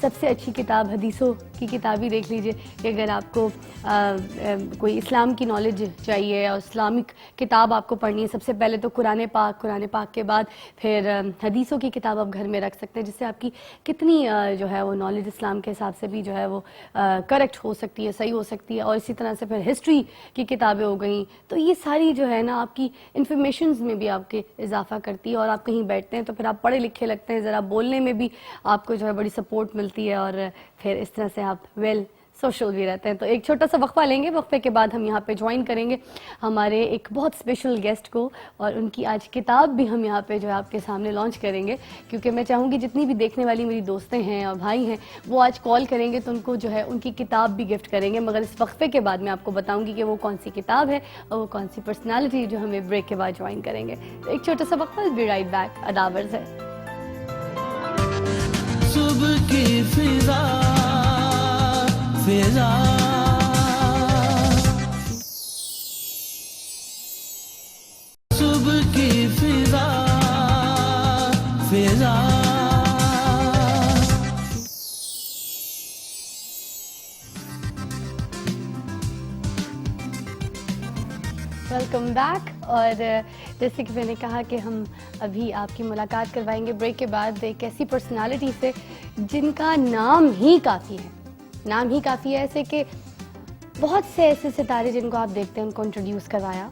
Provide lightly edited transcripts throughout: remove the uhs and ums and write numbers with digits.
سب سے اچھی کتاب حدیثوں کی کتاب ہی دیکھ لیجئے کہ اگر آپ کو کوئی اسلام کی نالج چاہیے اور اسلامک کتاب آپ کو پڑھنی ہے، سب سے پہلے تو قرآن پاک کے بعد پھر حدیثوں کی کتاب آپ گھر میں رکھ سکتے ہیں، جس سے آپ کی کتنی جو ہے وہ نالج اسلام کے حساب سے بھی جو ہے وہ کریکٹ ہو سکتی ہے، صحیح ہو سکتی ہے. اور اسی طرح سے پھر ہسٹری کی کتابیں ہو گئیں. تو یہ ساری جو ہے نا آپ کی انفارمیشنز میں بھی آپ کے اضافہ کرتی ہے، اور آپ کہیں بیٹھتے ہیں تو پھر آپ پڑھے لکھے لگتے ہیں، ذرا بولنے میں بھی آپ کو جو ہے بڑی سپورٹ ملتی ہے، اور پھر اس طرح سے آپ ویل سوشل بھی رہتے ہیں. تو ایک چھوٹا سا وقفہ لیں گے، وقفے کے بعد ہم یہاں پہ جوائن کریں گے ہمارے ایک بہت اسپیشل گیسٹ کو، اور ان کی آج کتاب بھی ہم یہاں پہ جو ہے آپ کے سامنے لانچ کریں گے. کیونکہ میں چاہوں گی جتنی بھی دیکھنے والی میری دوستیں ہیں اور بھائی ہیں وہ آج کال کریں گے تو ان کو جو ہے ان کی کتاب بھی گفٹ کریں گے. مگر اس وقفے کے بعد میں آپ کو بتاؤں گی کہ وہ کون سی کتاب ہے اور وہ کون سی پرسنالٹی جو ہمیں بریک کے بعد جوائن کریں گے. تو ایک چھوٹا سا وقفہ، بی رائٹ بیک. اداورز ہے. صبح کی فضا صبح کی فضا ویلکم بیک. اور جیسے کہ میں نے کہا کہ ہم ابھی آپ کی ملاقات کروائیں گے بریک کے بعد ایک ایسی پرسنالٹی سے جن کا نام ہی کافی ہے. نام ہی کافی ہے ایسے کہ بہت سے ایسے ستارے جن کو آپ دیکھتے ہیں ان کو انٹروڈیوس کروایا.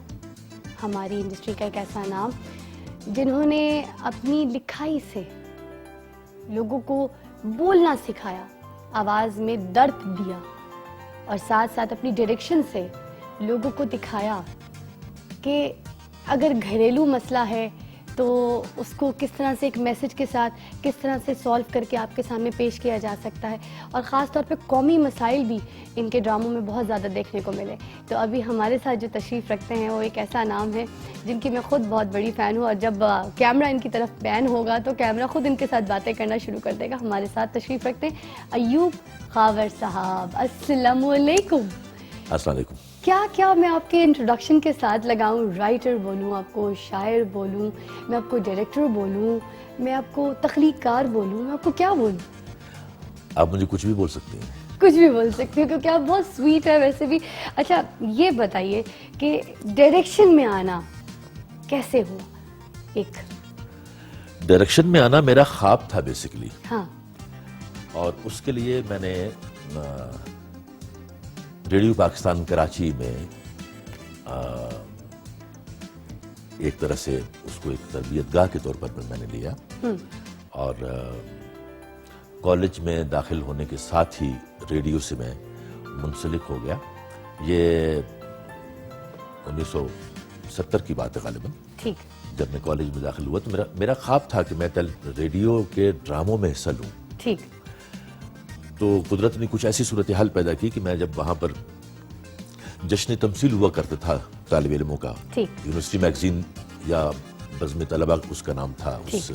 ہماری انڈسٹری کا ایک ایسا نام جنہوں نے اپنی لکھائی سے لوگوں کو بولنا سکھایا، آواز میں درد دیا، اور ساتھ ساتھ اپنی ڈائریکشن سے لوگوں کو دکھایا کہ اگر گھریلو مسئلہ ہے تو اس کو کس طرح سے ایک میسج کے ساتھ کس طرح سے سالو کر کے آپ کے سامنے پیش کیا جا سکتا ہے. اور خاص طور پہ قومی مسائل بھی ان کے ڈراموں میں بہت زیادہ دیکھنے کو ملے. تو ابھی ہمارے ساتھ جو تشریف رکھتے ہیں وہ ایک ایسا نام ہے جن کی میں خود بہت بڑی فین ہوں، اور جب کیمرہ ان کی طرف پین ہوگا تو کیمرہ خود ان کے ساتھ باتیں کرنا شروع کر دے گا. ہمارے ساتھ تشریف رکھتے ہیں ایوب خاور صاحب. السلام علیکم. السلام علیکم. کیا میں آپ کے انٹروڈکشن کے ساتھ لگاؤں؟ رائٹر بولوں آپ کو، شاعر بولوں میں آپ کو، ڈائریکٹر بولوں میں آپ کو، تخلیق کار بولوں میں آپ کو، کیا بولوں؟ آپ مجھے کچھ بھی بول سکتے ہیں. کچھ بھی بول سکتے ہو کیونکہ آپ بہت سویٹ ہے ویسے بھی. اچھا یہ بتائیے کہ ڈائریکشن میں آنا کیسے ہوا؟ ایک ڈائریکشن میں آنا میرا خواب تھا بیسیکلی. ہاں. اور اس کے لیے میں نے ریڈیو پاکستان کراچی میں ایک طرح سے اس کو ایک تربیت گاہ کے طور پر میں نے لیا. اور کالج میں داخل ہونے کے ساتھ ہی ریڈیو سے میں منسلک ہو گیا. یہ 1970 کی بات ہے غالباً. ٹھیک. جب میں کالج میں داخل ہوا تو میرا خواب تھا کہ میں ریڈیو کے ڈراموں میں حصہ لوں. ٹھیک. تو قدرت نے کچھ ایسی صورتحال پیدا کی کہ میں جب وہاں پر جشن تمثیل ہوا کرتا تھا طالب علموں کا، یونیورسٹی میگزین یا بزم طلبہ اس کا نام تھا، اس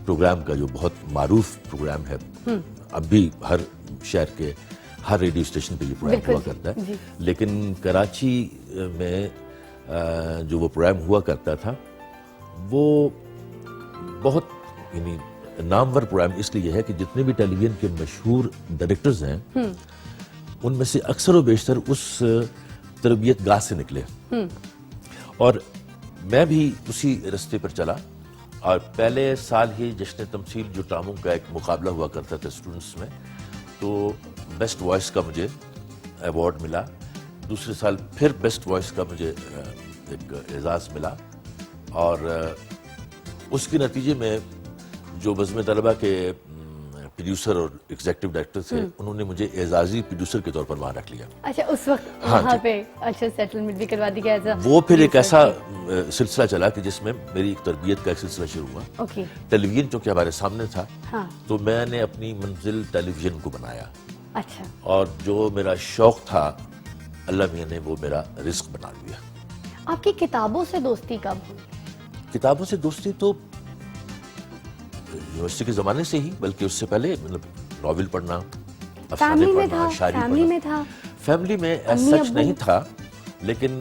پروگرام کا جو بہت معروف پروگرام ہے، اب بھی ہر شہر کے ہر ریڈیو اسٹیشن پہ یہ پروگرام ہوا کرتا ہے. لیکن کراچی میں جو وہ پروگرام ہوا کرتا تھا وہ بہت یعنی نامور پروگرام اس لیے ہے کہ جتنے بھی ٹیلی ویژن کے مشہور ڈائریکٹرز ہیں ان میں سے اکثر و بیشتر اس تربیت گاہ سے نکلے. اور میں بھی اسی رستے پر چلا، اور پہلے سال ہی جشن تمثیل جو ڈراموں کا ایک مقابلہ ہوا کرتا تھا اسٹوڈنٹس میں، تو بیسٹ وائس کا مجھے ایوارڈ ملا. دوسرے سال پھر بیسٹ وائس کا مجھے ایک اعزاز ملا. اور اس کے نتیجے میں جو بزم طلبہ کے پروڈیوسر اور ایگزیکٹو ڈائریکٹر تھے انہوں نے مجھے اعزازی پروڈیوسر کے طور پر وہاں رکھ لیا. اچھا اس وقت وہاں پہ اچھا سیٹلمنٹ بھی کروا دی گیا. وہ پھر ایک ایسا سلسلہ چلا کہ جس میں میری ایک تربیت کا ایک سلسلہ شروع ہوا. ٹیلی ویژن چونکہ ہمارے سامنے تھا تو میں نے اپنی منزل ٹیلی ویژن کو بنایا. اچھا. اور جو میرا شوق تھا اللہ میاں نے وہ میرا رزق بنا لیا. آپ کی کتابوں سے دوستی کب ہوئی؟ کتابوں سے دوستی تو یونیورسٹی کے زمانے سے ہی، بلکہ اس سے پہلے ناول پڑھنا، افسانے پڑھنا، شاعری پڑھنا. فیملی میں سچ نہیں تھا، لیکن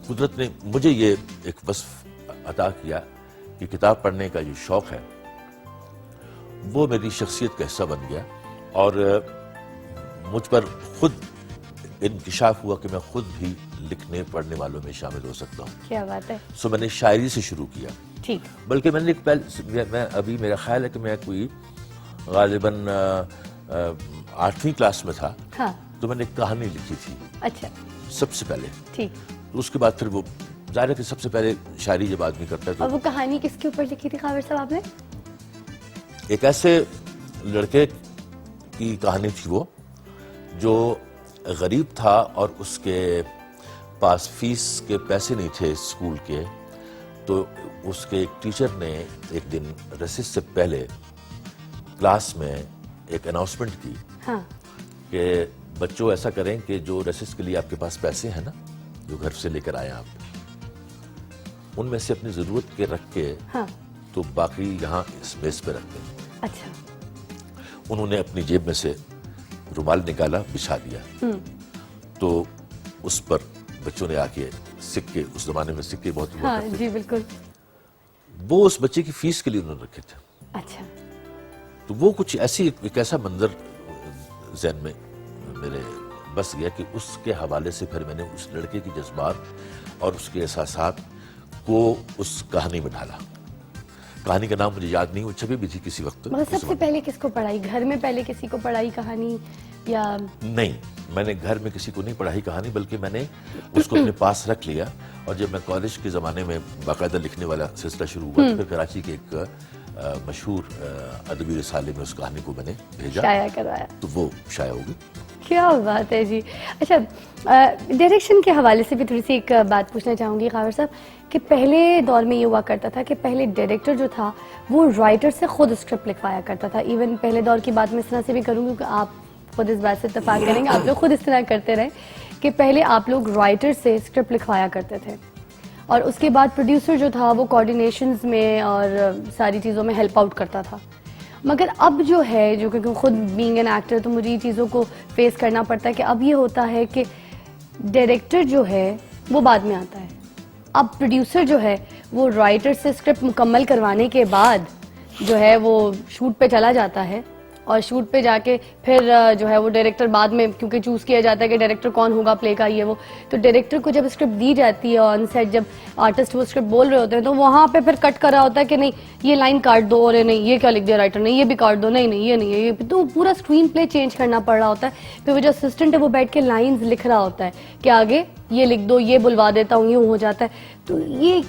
قدرت نے مجھے یہ ایک وصف عطا کیا کہ کتاب پڑھنے کا جو شوق ہے وہ میری شخصیت کا حصہ بن گیا اور مجھ پر خود انکشاف ہوا کہ میں خود بھی لکھنے پڑھنے والوں میں شامل ہو سکتا ہوں. کیا بات ہے. سو میں نے شاعری سے شروع کیا. ٹھیک. بلکہ میں نے میں ابھی میرا خیال ہے کہ میں کوئی غالباً 8ویں کلاس میں تھا. ہاں. تو میں نے ایک کہانی لکھی تھی. اچھا. سب سے پہلے. ٹھیک. تو اس کے بعد پھر وہ ظاہر ہے کہ سب سے پہلے شاعری جب آدمی کرتا ہے اور تو وہ کہانی کس کے اوپر لکھی تھی خاور صاحب آپ نے؟ ایک ایسے لڑکے کی کہانی تھی وہ جو غریب تھا اور اس کے پاس فیس کے پیسے نہیں تھے اسکول کے. تو اس کے ایک ٹیچر نے ایک دن ریسس سے پہلے کلاس میں ایک اناؤنسمنٹ کی ہاں. کہ بچوں ایسا کریں کہ جو ریسس کے لیے آپ کے پاس پیسے ہیں نا جو گھر سے لے کر آئے آپ ان میں سے اپنی ضرورت کے رکھ کے ہاں. تو باقی یہاں اس میز پہ رکھ دیں. اچھا. انہوں نے اپنی جیب میں سے رومال نکالا بچھا دیا. تو اس پر بچوں نے آ کے سکے, اس زمانے میں سکے بہت ہوا ہاں کرتے جی تھے. بالکل. وہ اس بچے کی فیس کے لیے انہوں نے رکھے تھے. اچھا. تو وہ کچھ ایک ایسا منظر ذہن میں میرے بس گیا کہ اس کے حوالے سے پھر میں نے اس لڑکے کی جذبات اور اس کے احساسات کو اس کہانی میں ڈالا. کہانی کا نام مجھے یاد نہیں, وہ چھپی بھی تھی کسی وقت. مگر سب سے پہلے کس کو پڑھائی؟ گھر میں پہلے کسی کو پڑھائی کہانی یا نہیں؟ میں نے گھر میں کسی کو نہیں پڑھائی کہانی, بلکہ میں نے اس کو اپنے پاس رکھ لیا. اور جب میں کالج کے زمانے میں باقاعدہ لکھنے والا سلسلہ شروع ہوا تو پھر کراچی کے ایک مشہور ادبی رسالے میں اس کہانی کو میں نے بھیجا, شائع کروایا, تو وہ شائع ہو گئی. کیا بات ہے جی. اچھا, ڈائریکشن کے حوالے سے بھی تھوڑی سی ایک بات پوچھنا چاہوں گی خاور صاحب کہ پہلے دور میں یہ ہوا کرتا تھا کہ پہلے ڈائریکٹر جو تھا وہ رائٹر سے خود اسکرپٹ لکھوایا کرتا تھا. ایون پہلے دور کی بات میں اس طرح سے بھی کروں گی کہ آپ خود اس بات سے اتفاق کریں گے, آپ لوگ خود اس طرح کرتے رہے کہ پہلے آپ لوگ رائٹر سے اسکرپٹ لکھوایا کرتے تھے اور اس کے بعد پروڈیوسر جو تھا وہ کوآرڈینیشنز میں اور ساری چیزوں میں ہیلپ آؤٹ کرتا تھا. مگر اب جو ہے, جو کہ خود بینگ این ایکٹر تو مجھے یہ چیزوں کو فیس کرنا پڑتا ہے کہ اب یہ ہوتا ہے کہ ڈائریکٹر جو ہے وہ بعد میں آتا ہے. اب پروڈیوسر جو ہے وہ رائٹر سے اسکرپٹ مکمل کروانے کے بعد جو ہے وہ شوٹ پہ چلا جاتا ہے اور شوٹ پہ جا کے پھر جو ہے وہ ڈائریکٹر بعد میں کیونکہ چوز کیا جاتا ہے کہ ڈائریکٹر کون ہوگا پلے کا یہ وہ, تو ڈائریکٹر کو جب اسکرپٹ دی جاتی ہے آن سیٹ جب آرٹسٹ وہ اسکرپٹ بول رہے ہوتے ہیں تو وہاں پہ پھر کٹ کر رہا ہوتا ہے کہ نہیں یہ لائن کاٹ دو, اور نہیں یہ کیا لکھ دیا رائٹر نے, یہ بھی کاٹ دو, نہیں یہ نہیں یہ, تو پورا اسکرین پلے چینج کرنا پڑ رہا ہوتا ہے. پھر وہ جو اسسٹنٹ ہے وہ بیٹھ کے لائنز لکھ رہا ہوتا ہے کہ آگے یہ لکھ دو, یہ بلوا دیتا ہوں, یوں ہو جاتا ہے. تو یہ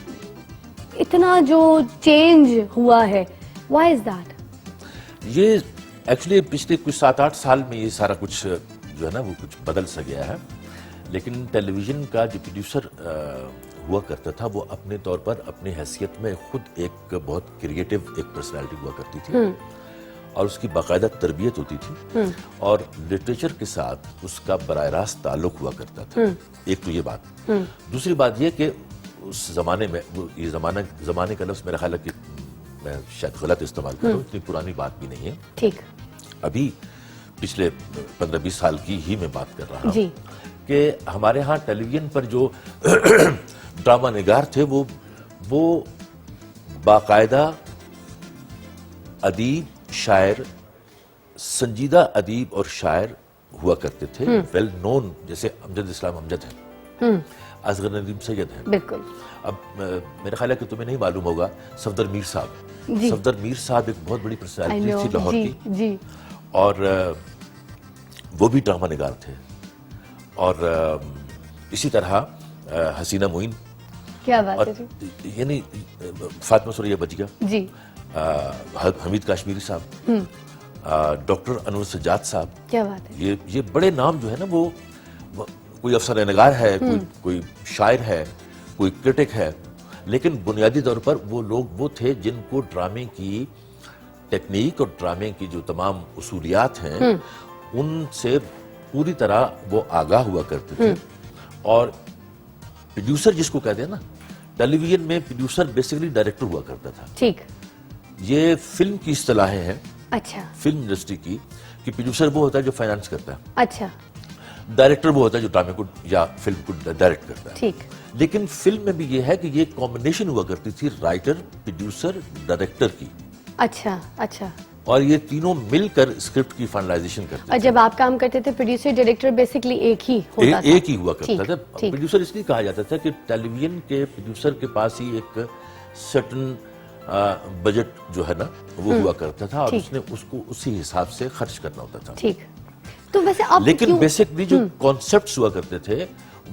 اتنا جو چینج ہوا ہے, وائی از دیٹ؟ یہ ایکچولی پچھلے کچھ 7-8 سال میں یہ سارا کچھ جو ہے نا وہ کچھ بدل سا گیا ہے. لیکن ٹیلی ویژن کا جو پروڈیوسر ہوا کرتا تھا وہ اپنے طور پر اپنی حیثیت میں خود ایک بہت کریٹو ایک پرسنالٹی ہوا کرتی تھی اور اس کی باقاعدہ تربیت ہوتی تھی اور لٹریچر کے ساتھ اس کا براہ راست تعلق ہوا کرتا تھا. ایک تو یہ بات. دوسری بات یہ کہ اس زمانے میں یہ زمانے کا لفظ میرا خیال ہے کہ میں شاید غلط استعمال کروں, اتنی پرانی بات بھی نہیں ہے. ٹھیک. ابھی پچھلے 15-20 سال کی ہی میں بات کر رہا ہوں کہ ہمارے ہاں ٹیلی ویژن پر جو ڈرامہ نگار تھے وہ باقاعدہ ادیب, شاعر, سنجیدہ ادیب اور شاعر ہوا کرتے تھے, ویل نون, جیسے امجد اسلام امجد ہیں, اصغر ندیم سید ہیں. بالکل. اب میرا خیال ہے کہ تمہیں نہیں معلوم ہوگا صفدر میر صاحب. صفدر میر صاحب ایک بہت بڑی پرسنالٹی تھی لاہور کی, اور وہ بھی ڈرامہ نگار تھے. اور اسی طرح حسینہ معین, کیا بات ہے, یعنی فاطمہ سوریا بجیا جی, حمید کاشمیری صاحب, ڈاکٹر انور سجاد صاحب. کیا بات ہے. یہ بڑے نام جو ہے نا وہ کوئی افسانہ نگار ہے, کوئی شاعر ہے, کوئی کرٹک ہے, لیکن بنیادی طور پر وہ لوگ وہ تھے جن کو ڈرامے کی ٹیکنیک اور ڈرامے کی جو تمام اصولیات ہیں ان سے پوری طرح وہ آگاہ ہوا کرتے تھے. اور پروڈیوسر جس کو کہتے ہیں نا, ٹیلی ویژن میں پروڈیوسر بیسیکلی ڈائریکٹر ہوا کرتا تھا. ٹھیک. یہ فلم کی اصطلاحیں ہیں. اچھا. فلم انڈسٹری کی کہ پروڈیوسر وہ ہوتا ہے جو فائنانس کرتا ہے. اچھا. ڈائریکٹر وہ ہوتا ہے جو ڈرامے کو یا فلم کو ڈائریکٹ کرتا ہے. ٹھیک. لیکن فلم میں بھی یہ ہے کہ یہ کمبینیشن ہوا کرتی تھی رائٹر, پروڈیوسر, ڈائریکٹر کی. اچھا. اچھا. اور یہ تینوں مل کر اسکرپٹ کی فائنلائزیشن کرتے اور جب آپ کام کرتے تھے پروڈیوسر ڈائریکٹر بیسکلی ایک ہی ہوتا تھا. ایک ہی ہوا کرتا تھا. پروڈیوسر اس لیے کہا جاتا تھا کہ ٹیلی ویژن کے پروڈیوسر کے پاس ہی ایک سرٹن بجٹ جو ہے نا وہ ہوا کرتا تھا اور اس نے اس کو اسی حساب سے خرچ کرنا ہوتا تھا. ٹھیک. تو ویسے آپ لیکن بیسکلی جو کانسیپٹس ہوا کرتے تھے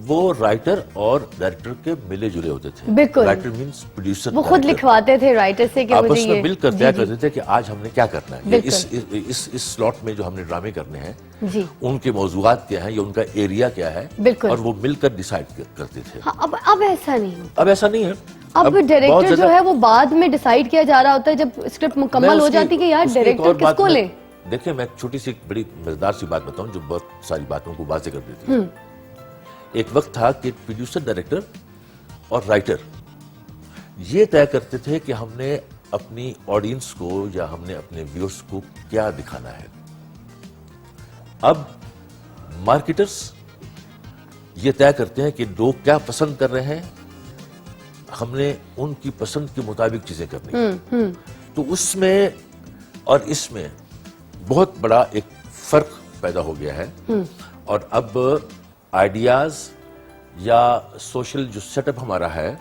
وہ رائٹر اور ڈائریکٹر کے ملے جلے ہوتے تھے. بالکل. Writer means producer. وہ خود لکھواتے تھے رائٹر سے کہ آپس میں مل کر طے کرتے تھے کہ آج ہم نے کیا کرنا ہے. اس سلاٹ میں جو ہم نے ڈرامے کرنے ہیں ان کے موضوعات کیا ہیں یا ان کا ایریا کیا ہے اور وہ مل کر ڈیسائیڈ کرتے تھے. اب ایسا نہیں ہے. اب ایسا نہیں ہے. اب ڈائریکٹر جو ہے وہ بعد میں ڈیسائیڈ کیا جا رہا ہوتا ہے جب اسکرپٹ مکمل ہو جاتی کہ یار ڈائریکٹر کس کو لے. دیکھیں میں ایک چھوٹی سی بڑی مزیدار سی بات بتاؤں جو بہت ساری باتوں کو واضح کر دیتی ہے. ایک وقت تھا کہ پروڈیوسر ڈائریکٹر اور رائٹر یہ طے کرتے تھے کہ ہم نے اپنی آڈینس کو یا ہم نے اپنے ویورز کو کیا دکھانا ہے. اب مارکیٹرز یہ طے کرتے ہیں کہ لوگ کیا پسند کر رہے ہیں, ہم نے ان کی پسند کے مطابق چیزیں کرنی ہیں. تو اس میں اور اس میں بہت بڑا ایک فرق پیدا ہو گیا ہے. اور اب آئیڈیاز یا سوشل جو سیٹ اپ ہمارا ہے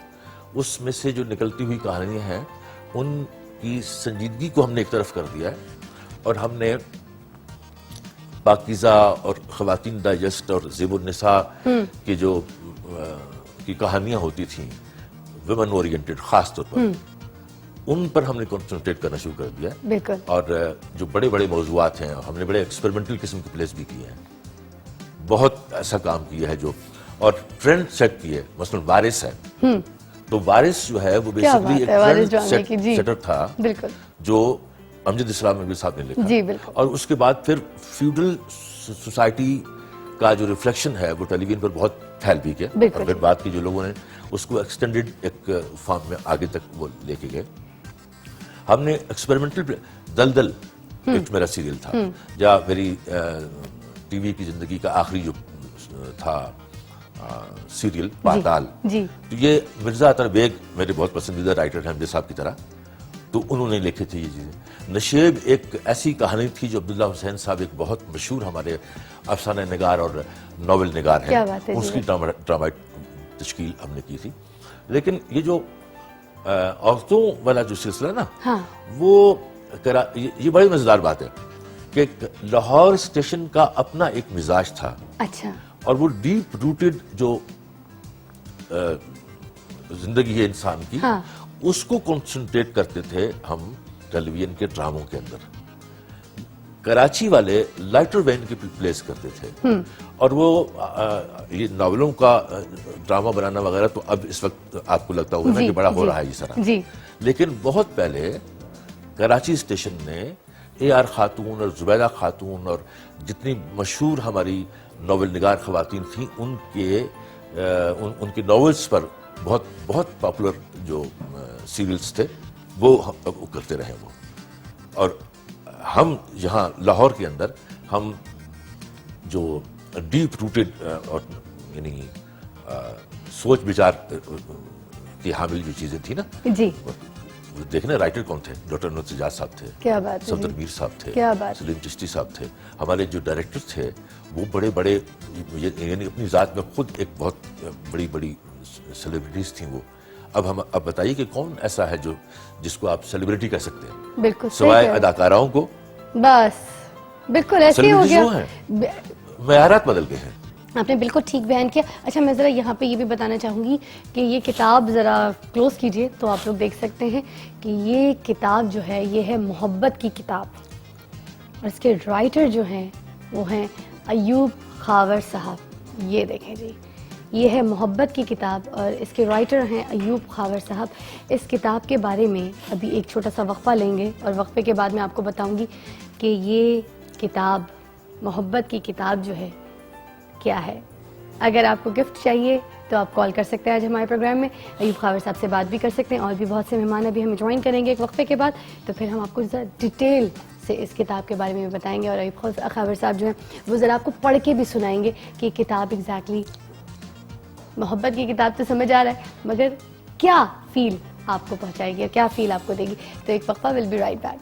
اس میں سے جو نکلتی ہوئی کہانیاں ہیں ان کی سنجیدگی کو ہم نے ایک طرف کر دیا ہے اور ہم نے پاکیزہ اور خواتین ڈائجسٹ اور زیب النساء کی جو کی کہانیاں ہوتی تھیں ویمن اورینٹڈ خاص طور پر ان پر ہم نے کنسنٹریٹ کرنا شروع کر دیا. بالکل. اور جو بڑے بڑے موضوعات ہیں ہم نے بڑے ایکسپیریمنٹل قسم کے پلیس بھی کیے ہیں, بہت ایسا کام کیا ہے جو اور ٹرینڈ سیٹ کیے. مثلا وارث ہے تو وارث جو ہے وہ بیسکلی ایک ٹرینڈ سیٹر تھا جو امجد اسلام نبی صاحب نے لکھا. اور اس کے بعد پھر فیوڈل سوسائٹی کا جو ریفلیکشن ہے وہ ٹیلی ویژن پر بہت پھیل بھی گیا. اور پھر بات کی جو لوگوں نے اس کو ایکسٹینڈڈ ایک فارم میں آگے تک وہ لے کے گئے. ہم نے ایکسپیریمنٹل دلدل ایک میرا سیریل تھا یا میری ٹی وی کی زندگی کا آخری جو تھا سیریل پاتال. تو یہ مرزا عطر بیگ میرے بہت پسندیدہ رائٹر ہیں حمزہ صاحب کی طرح, تو انہوں نے لکھے تھے یہ چیزیں. نشیب ایک ایسی کہانی تھی جو عبداللہ حسین صاحب ایک بہت مشہور ہمارے افسانہ نگار اور ناول نگار ہیں, اس کی ڈرامائی تشکیل ہم نے کی تھی. لیکن یہ جو عورتوں والا جو سلسلہ نا وہ یہ بڑی مزیدار بات ہے کہ لاہور اسٹیشن کا اپنا ایک مزاج تھا. اچھا. اور وہ ڈیپ روٹڈ جو زندگی ہے انسان کی اس کو کنسنٹریٹ کرتے تھے ہم ٹیلی ویژن کے ڈراموں کے اندر. کراچی والے لائٹر وین کی پلیس کرتے تھے اور وہ یہ ناولوں کا ڈرامہ بنانا وغیرہ تو اب اس وقت آپ کو لگتا ہوگا کہ بڑا ہو رہا ہے یہ سارا. لیکن بہت پہلے کراچی اسٹیشن نے اے آر خاتون اور زبیدہ خاتون اور جتنی مشہور ہماری ناول نگار خواتین تھیں ان کے ناولز پر بہت بہت پاپولر جو سیریلز تھے وہ کرتے رہے وہ. اور ہم یہاں لاہور کے اندر ہم جو ڈیپ روٹڈ اور یعنی سوچ بچار کی حامل جو چیزیں تھیں نا دیکھنا رائٹر کون تھے, ڈاکٹر نور سجاد صاحب تھے, صفدر میر صاحب تھے, سلیم چشتی صاحب تھے. ہمارے جو ڈائریکٹر تھے وہ بڑے بڑے یعنی اپنی ذات میں خود ایک بہت بڑی بڑی سیلیبریٹیز تھیں وہ. اب بتائیے کہ کون ایسا ہے جو جس کو آپ سیلیبریٹی کہہ سکتے ہیں بالکل سوائے اداکاراؤں کو. بس بالکل ایسے ہو گیا, معیارات بدل گئے ہیں. آپ نے بالکل ٹھیک بیان کیا. اچھا میں ذرا یہاں پہ یہ بھی بتانا چاہوں گی کہ یہ کتاب ذرا کلوز کیجئے تو آپ لوگ دیکھ سکتے ہیں کہ یہ کتاب جو ہے یہ ہے محبت کی کتاب اور اس کے رائٹر جو ہیں وہ ہیں ایوب خاور صاحب. یہ دیکھیں جی یہ ہے محبت کی کتاب اور اس کے رائٹر ہیں ایوب خاور صاحب. اس کتاب کے بارے میں ابھی ایک چھوٹا سا وقفہ لیں گے اور وقفے کے بعد میں آپ کو بتاؤں گی کہ یہ کتاب محبت کی کتاب جو ہے کیا ہے. اگر آپ کو گفٹ چاہیے تو آپ کال کر سکتے ہیں آج ہمارے پروگرام میں. ایوب خاور صاحب سے بات بھی کر سکتے ہیں اور بھی بہت سے مہمان ابھی ہمیں جوائن کریں گے ایک وقفے کے بعد, تو پھر ہم آپ کو ذرا ڈیٹیل سے اس کتاب کے بارے میں بھی بتائیں گے. اور ایوب خاور صاحب جو ہیں وہ ذرا آپ کو پڑھ کے بھی سنائیں گے کہ کتاب ایگزیکٹلی محبت کی کتاب تو سمجھ آ رہا ہے مگر کیا فیل آپ کو پہنچائے گی, کیا فیل آپ کو دے گی. تو ایک وقفہ, ول بی رائٹ بیک.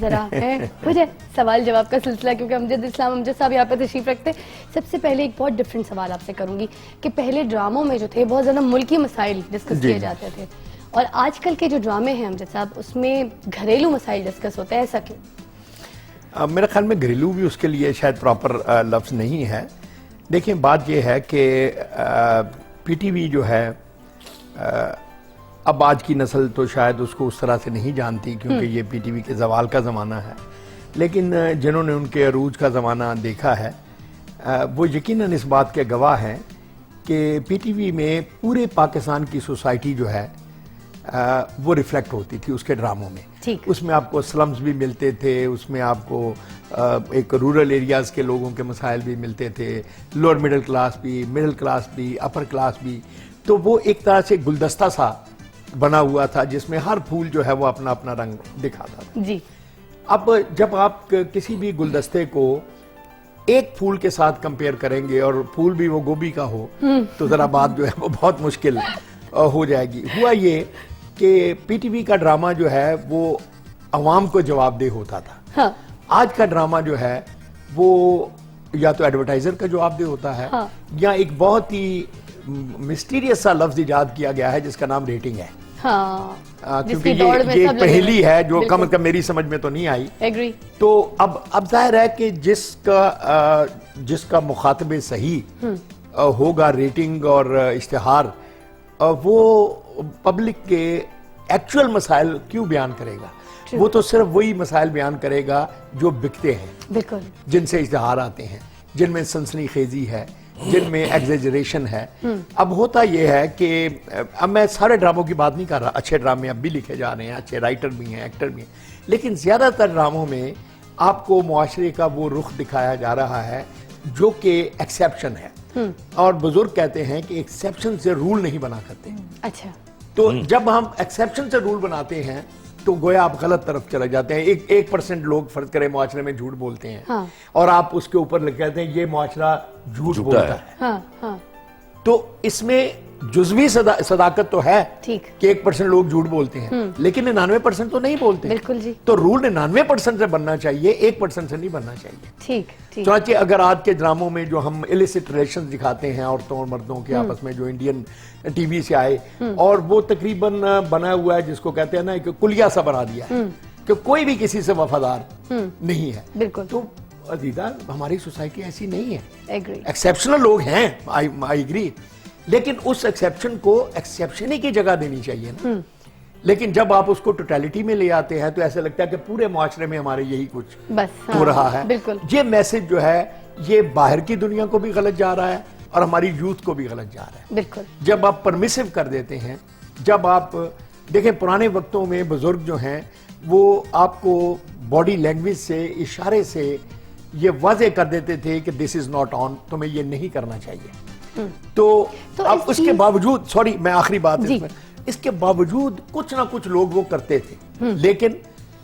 ذرا ہو جائے سوال جواب کا سلسلہ, کیونکہ امجد اسلام امجد صاحب یہاں پہ تشریف رکھتے. سب سے پہلے ایک بہت ڈفرینٹ سوال آپ سے کروں گی کہ پہلے ڈراموں میں جو تھے بہت زیادہ ملکی مسائل ڈسکس کیے جاتے تھے, اور آج کل کے جو ڈرامے ہیں امجد صاحب اس میں گھریلو مسائل ڈسکس ہوتے ہیں, ایسا کیوں؟ میرے خیال میں گھریلو بھی اس کے لیے شاید پراپر لفظ نہیں ہے. دیکھیں بات یہ ہے کہ پی ٹی وی جو ہے اب آج کی نسل تو شاید اس کو اس طرح سے نہیں جانتی کیونکہ یہ پی ٹی وی کے زوال کا زمانہ ہے, لیکن جنہوں نے ان کے عروج کا زمانہ دیکھا ہے وہ یقیناً اس بات کے گواہ ہیں کہ پی ٹی وی میں پورے پاکستان کی سوسائٹی جو ہے وہ ریفلیکٹ ہوتی تھی اس کے ڈراموں میں. اس میں آپ کو سلمز بھی ملتے تھے, اس میں آپ کو ایک رورل ایریاز کے لوگوں کے مسائل بھی ملتے تھے, لوور مڈل کلاس بھی, اپر کلاس بھی. تو وہ ایک طرح سے گلدستہ سا بنا ہوا تھا جس میں ہر پھول جو ہے وہ اپنا اپنا رنگ دکھاتا تھا. جی. اب جب آپ کسی بھی گلدستے کو ایک پھول کے ساتھ کمپیئر کریں گے اور پھول بھی وہ گوبھی کا ہو تو ذرا بات جو ہے وہ بہت مشکل ہو جائے گی. ہوا یہ کہ پی ٹی وی کا ڈرامہ جو ہے وہ عوام کو جواب دہ ہوتا تھا. آج کا ڈرامہ جو ہے وہ یا تو ایڈورٹائزر کا جواب دہ ہوتا ہے یا ایک بہت ہی مسٹیریس سا لفظ ایجاد کیا گیا ہے جس کا نام ریٹنگ ہے. کیونکہ یہ پہلی ہے جو کم از کم میری سمجھ میں تو نہیں آئی. تو اب ظاہر ہے کہ جس کا مخاطب صحیح ہوگا ریٹنگ اور اشتہار, وہ پبلک کے ایکچوئل مسائل کیوں بیان کرے گا؟ وہ تو صرف وہی مسائل بیان کرے گا جو بکتے ہیں, بالکل, جن سے اشتہار آتے ہیں, جن میں سنسنی خیزی ہے, جن میں ایگزیجریشن ہے. اب ہوتا یہ ہے کہ اب میں سارے ڈراموں کی بات نہیں کر رہا, اچھے ڈرامے اب بھی لکھے جا رہے ہیں, اچھے رائٹر بھی ہیں, ایکٹر بھی ہیں, لیکن زیادہ تر ڈراموں میں آپ کو معاشرے کا وہ رخ دکھایا جا رہا ہے جو کہ ایکسیپشن ہے. اور بزرگ کہتے ہیں کہ ایکسیپشن سے رول نہیں بنا کرتے. اچھا. تو جب ہم ایکسیپشن سے رول بناتے ہیں تو گویا آپ غلط طرف چلے جاتے ہیں. 1% لوگ فرض کریں معاشرے میں جھوٹ بولتے ہیں اور آپ اس کے اوپر کہتے ہیں یہ معاشرہ جھوٹ بولتا ہے. تو اس میں جزوی صداقت تو ہے کہ 1% لوگ جھوٹ بولتے ہیں, لیکن 99% تو نہیں بولتے. بالکل جی. تو رول 99% سے بننا چاہیے, 1% سے نہیں بننا چاہیے. چنانچہ اگر آج کے ڈراموں میں جو ہم illicit relations دکھاتے ہیں عورتوں اور مردوں کے آپس میں جو انڈین ٹی وی سے آئے, اور وہ تقریباً بنا ہوا ہے جس کو کہتے ہیں نا کہ کلیہ سا بنا دیا ہے کہ کوئی بھی کسی سے وفادار نہیں ہے. بالکل. تو عزیزہ ہماری سوسائٹی ایسی نہیں ہے. ایکسیپشنل لوگ ہیں, آئی ایگری, لیکن اس ایکسیپشن کو ایکسیپشن ہی کی جگہ دینی چاہیے نا. لیکن جب آپ اس کو ٹوٹیلٹی میں لے آتے ہیں تو ایسا لگتا ہے کہ پورے معاشرے میں ہمارے یہی کچھ ہو رہا ہے. یہ میسج جو ہے یہ باہر کی دنیا کو بھی غلط جا رہا ہے اور ہماری یوتھ کو بھی غلط جا رہا ہے. جب آپ پرمیسو کر دیتے ہیں, جب آپ دیکھیں پرانے وقتوں میں بزرگ جو ہیں وہ آپ کو باڈی لینگویج سے, اشارے سے یہ واضح کر دیتے تھے کہ دس از ناٹ آن, تمہیں یہ نہیں کرنا چاہیے. تو اب اس کے باوجود, سوری میں آخری بات اس کے باوجود کچھ نہ کچھ لوگ وہ کرتے تھے, لیکن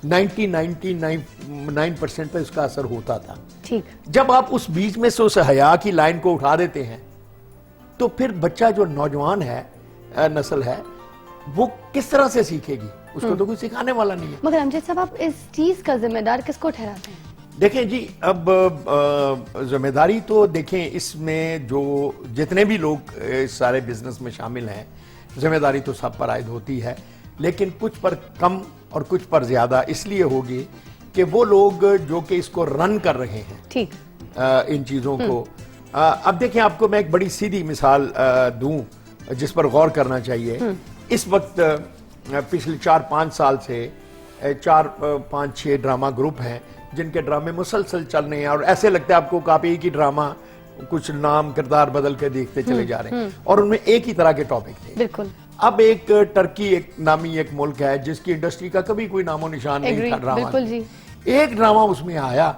99% پہ اس کا اثر ہوتا تھا. جب آپ اس بیچ میں سے اس حیا کی لائن کو اٹھا دیتے ہیں تو پھر بچہ جو نوجوان ہے, نسل ہے, وہ کس طرح سے سیکھے گی؟ اس کو تو کوئی سکھانے والا نہیں ہے. مگر امجد صاحب آپ اس چیز کا ذمہ دار کس کو ٹھہراتے ہیں؟ دیکھیں جی, اب ذمہ داری تو دیکھیں اس میں جو جتنے بھی لوگ اس سارے بزنس میں شامل ہیں ذمہ داری تو سب پر عائد ہوتی ہے, لیکن کچھ پر کم اور کچھ پر زیادہ اس لیے ہوگی کہ وہ لوگ جو کہ اس کو رن کر رہے ہیں ان چیزوں کو. اب دیکھیں آپ کو میں ایک بڑی سیدھی مثال دوں جس پر غور کرنا چاہیے. اس وقت پچھلے 4-5 سال سے 4-5-6 ڈرامہ گروپ ہیں جن کے ڈرامے مسلسل چل رہے ہیں, اور ایسے لگتا ہے آپ کو کاپی کی ڈرامہ کچھ نام کردار بدل کے دیکھتے چلے جا رہے ہیں, اور ان میں ایک ہی طرح کے ٹاپک تھے. بالکل. اب ایک ٹرکی ایک نامی ایک ملک ہے جس کی انڈسٹری کا کبھی کوئی نام و نشان نہیں تھا ڈرامہ. ایک ڈرامہ اس میں آیا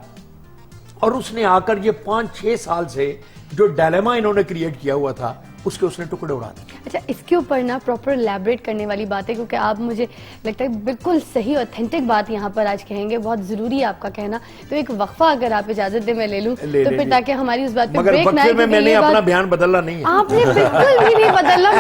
اور اس نے آ کر یہ 5-6 سال سے جو ڈائلیما انہوں نے کریٹ کیا ہوا تھا اس نے ٹکڑے اڑا دیا. اچھا, اس کے اوپر نا پراپر الیبریٹ کرنے والی بات ہے, کیونکہ آپ مجھے لگتا ہے بالکل صحیح اوتھینٹک بات یہاں پر آج کہیں گے, بہت ضروری ہے آپ کا کہنا. تو ایک وقفہ اگر آپ اجازت دیں میں لے لوں تو پھر تاکہ ہماری اس بات پہ بریک نہ آئے. مگر میں نے اپنا بیان بدلنا نہیں ہے. آپ نے بالکل بھی نہیں بدلنا,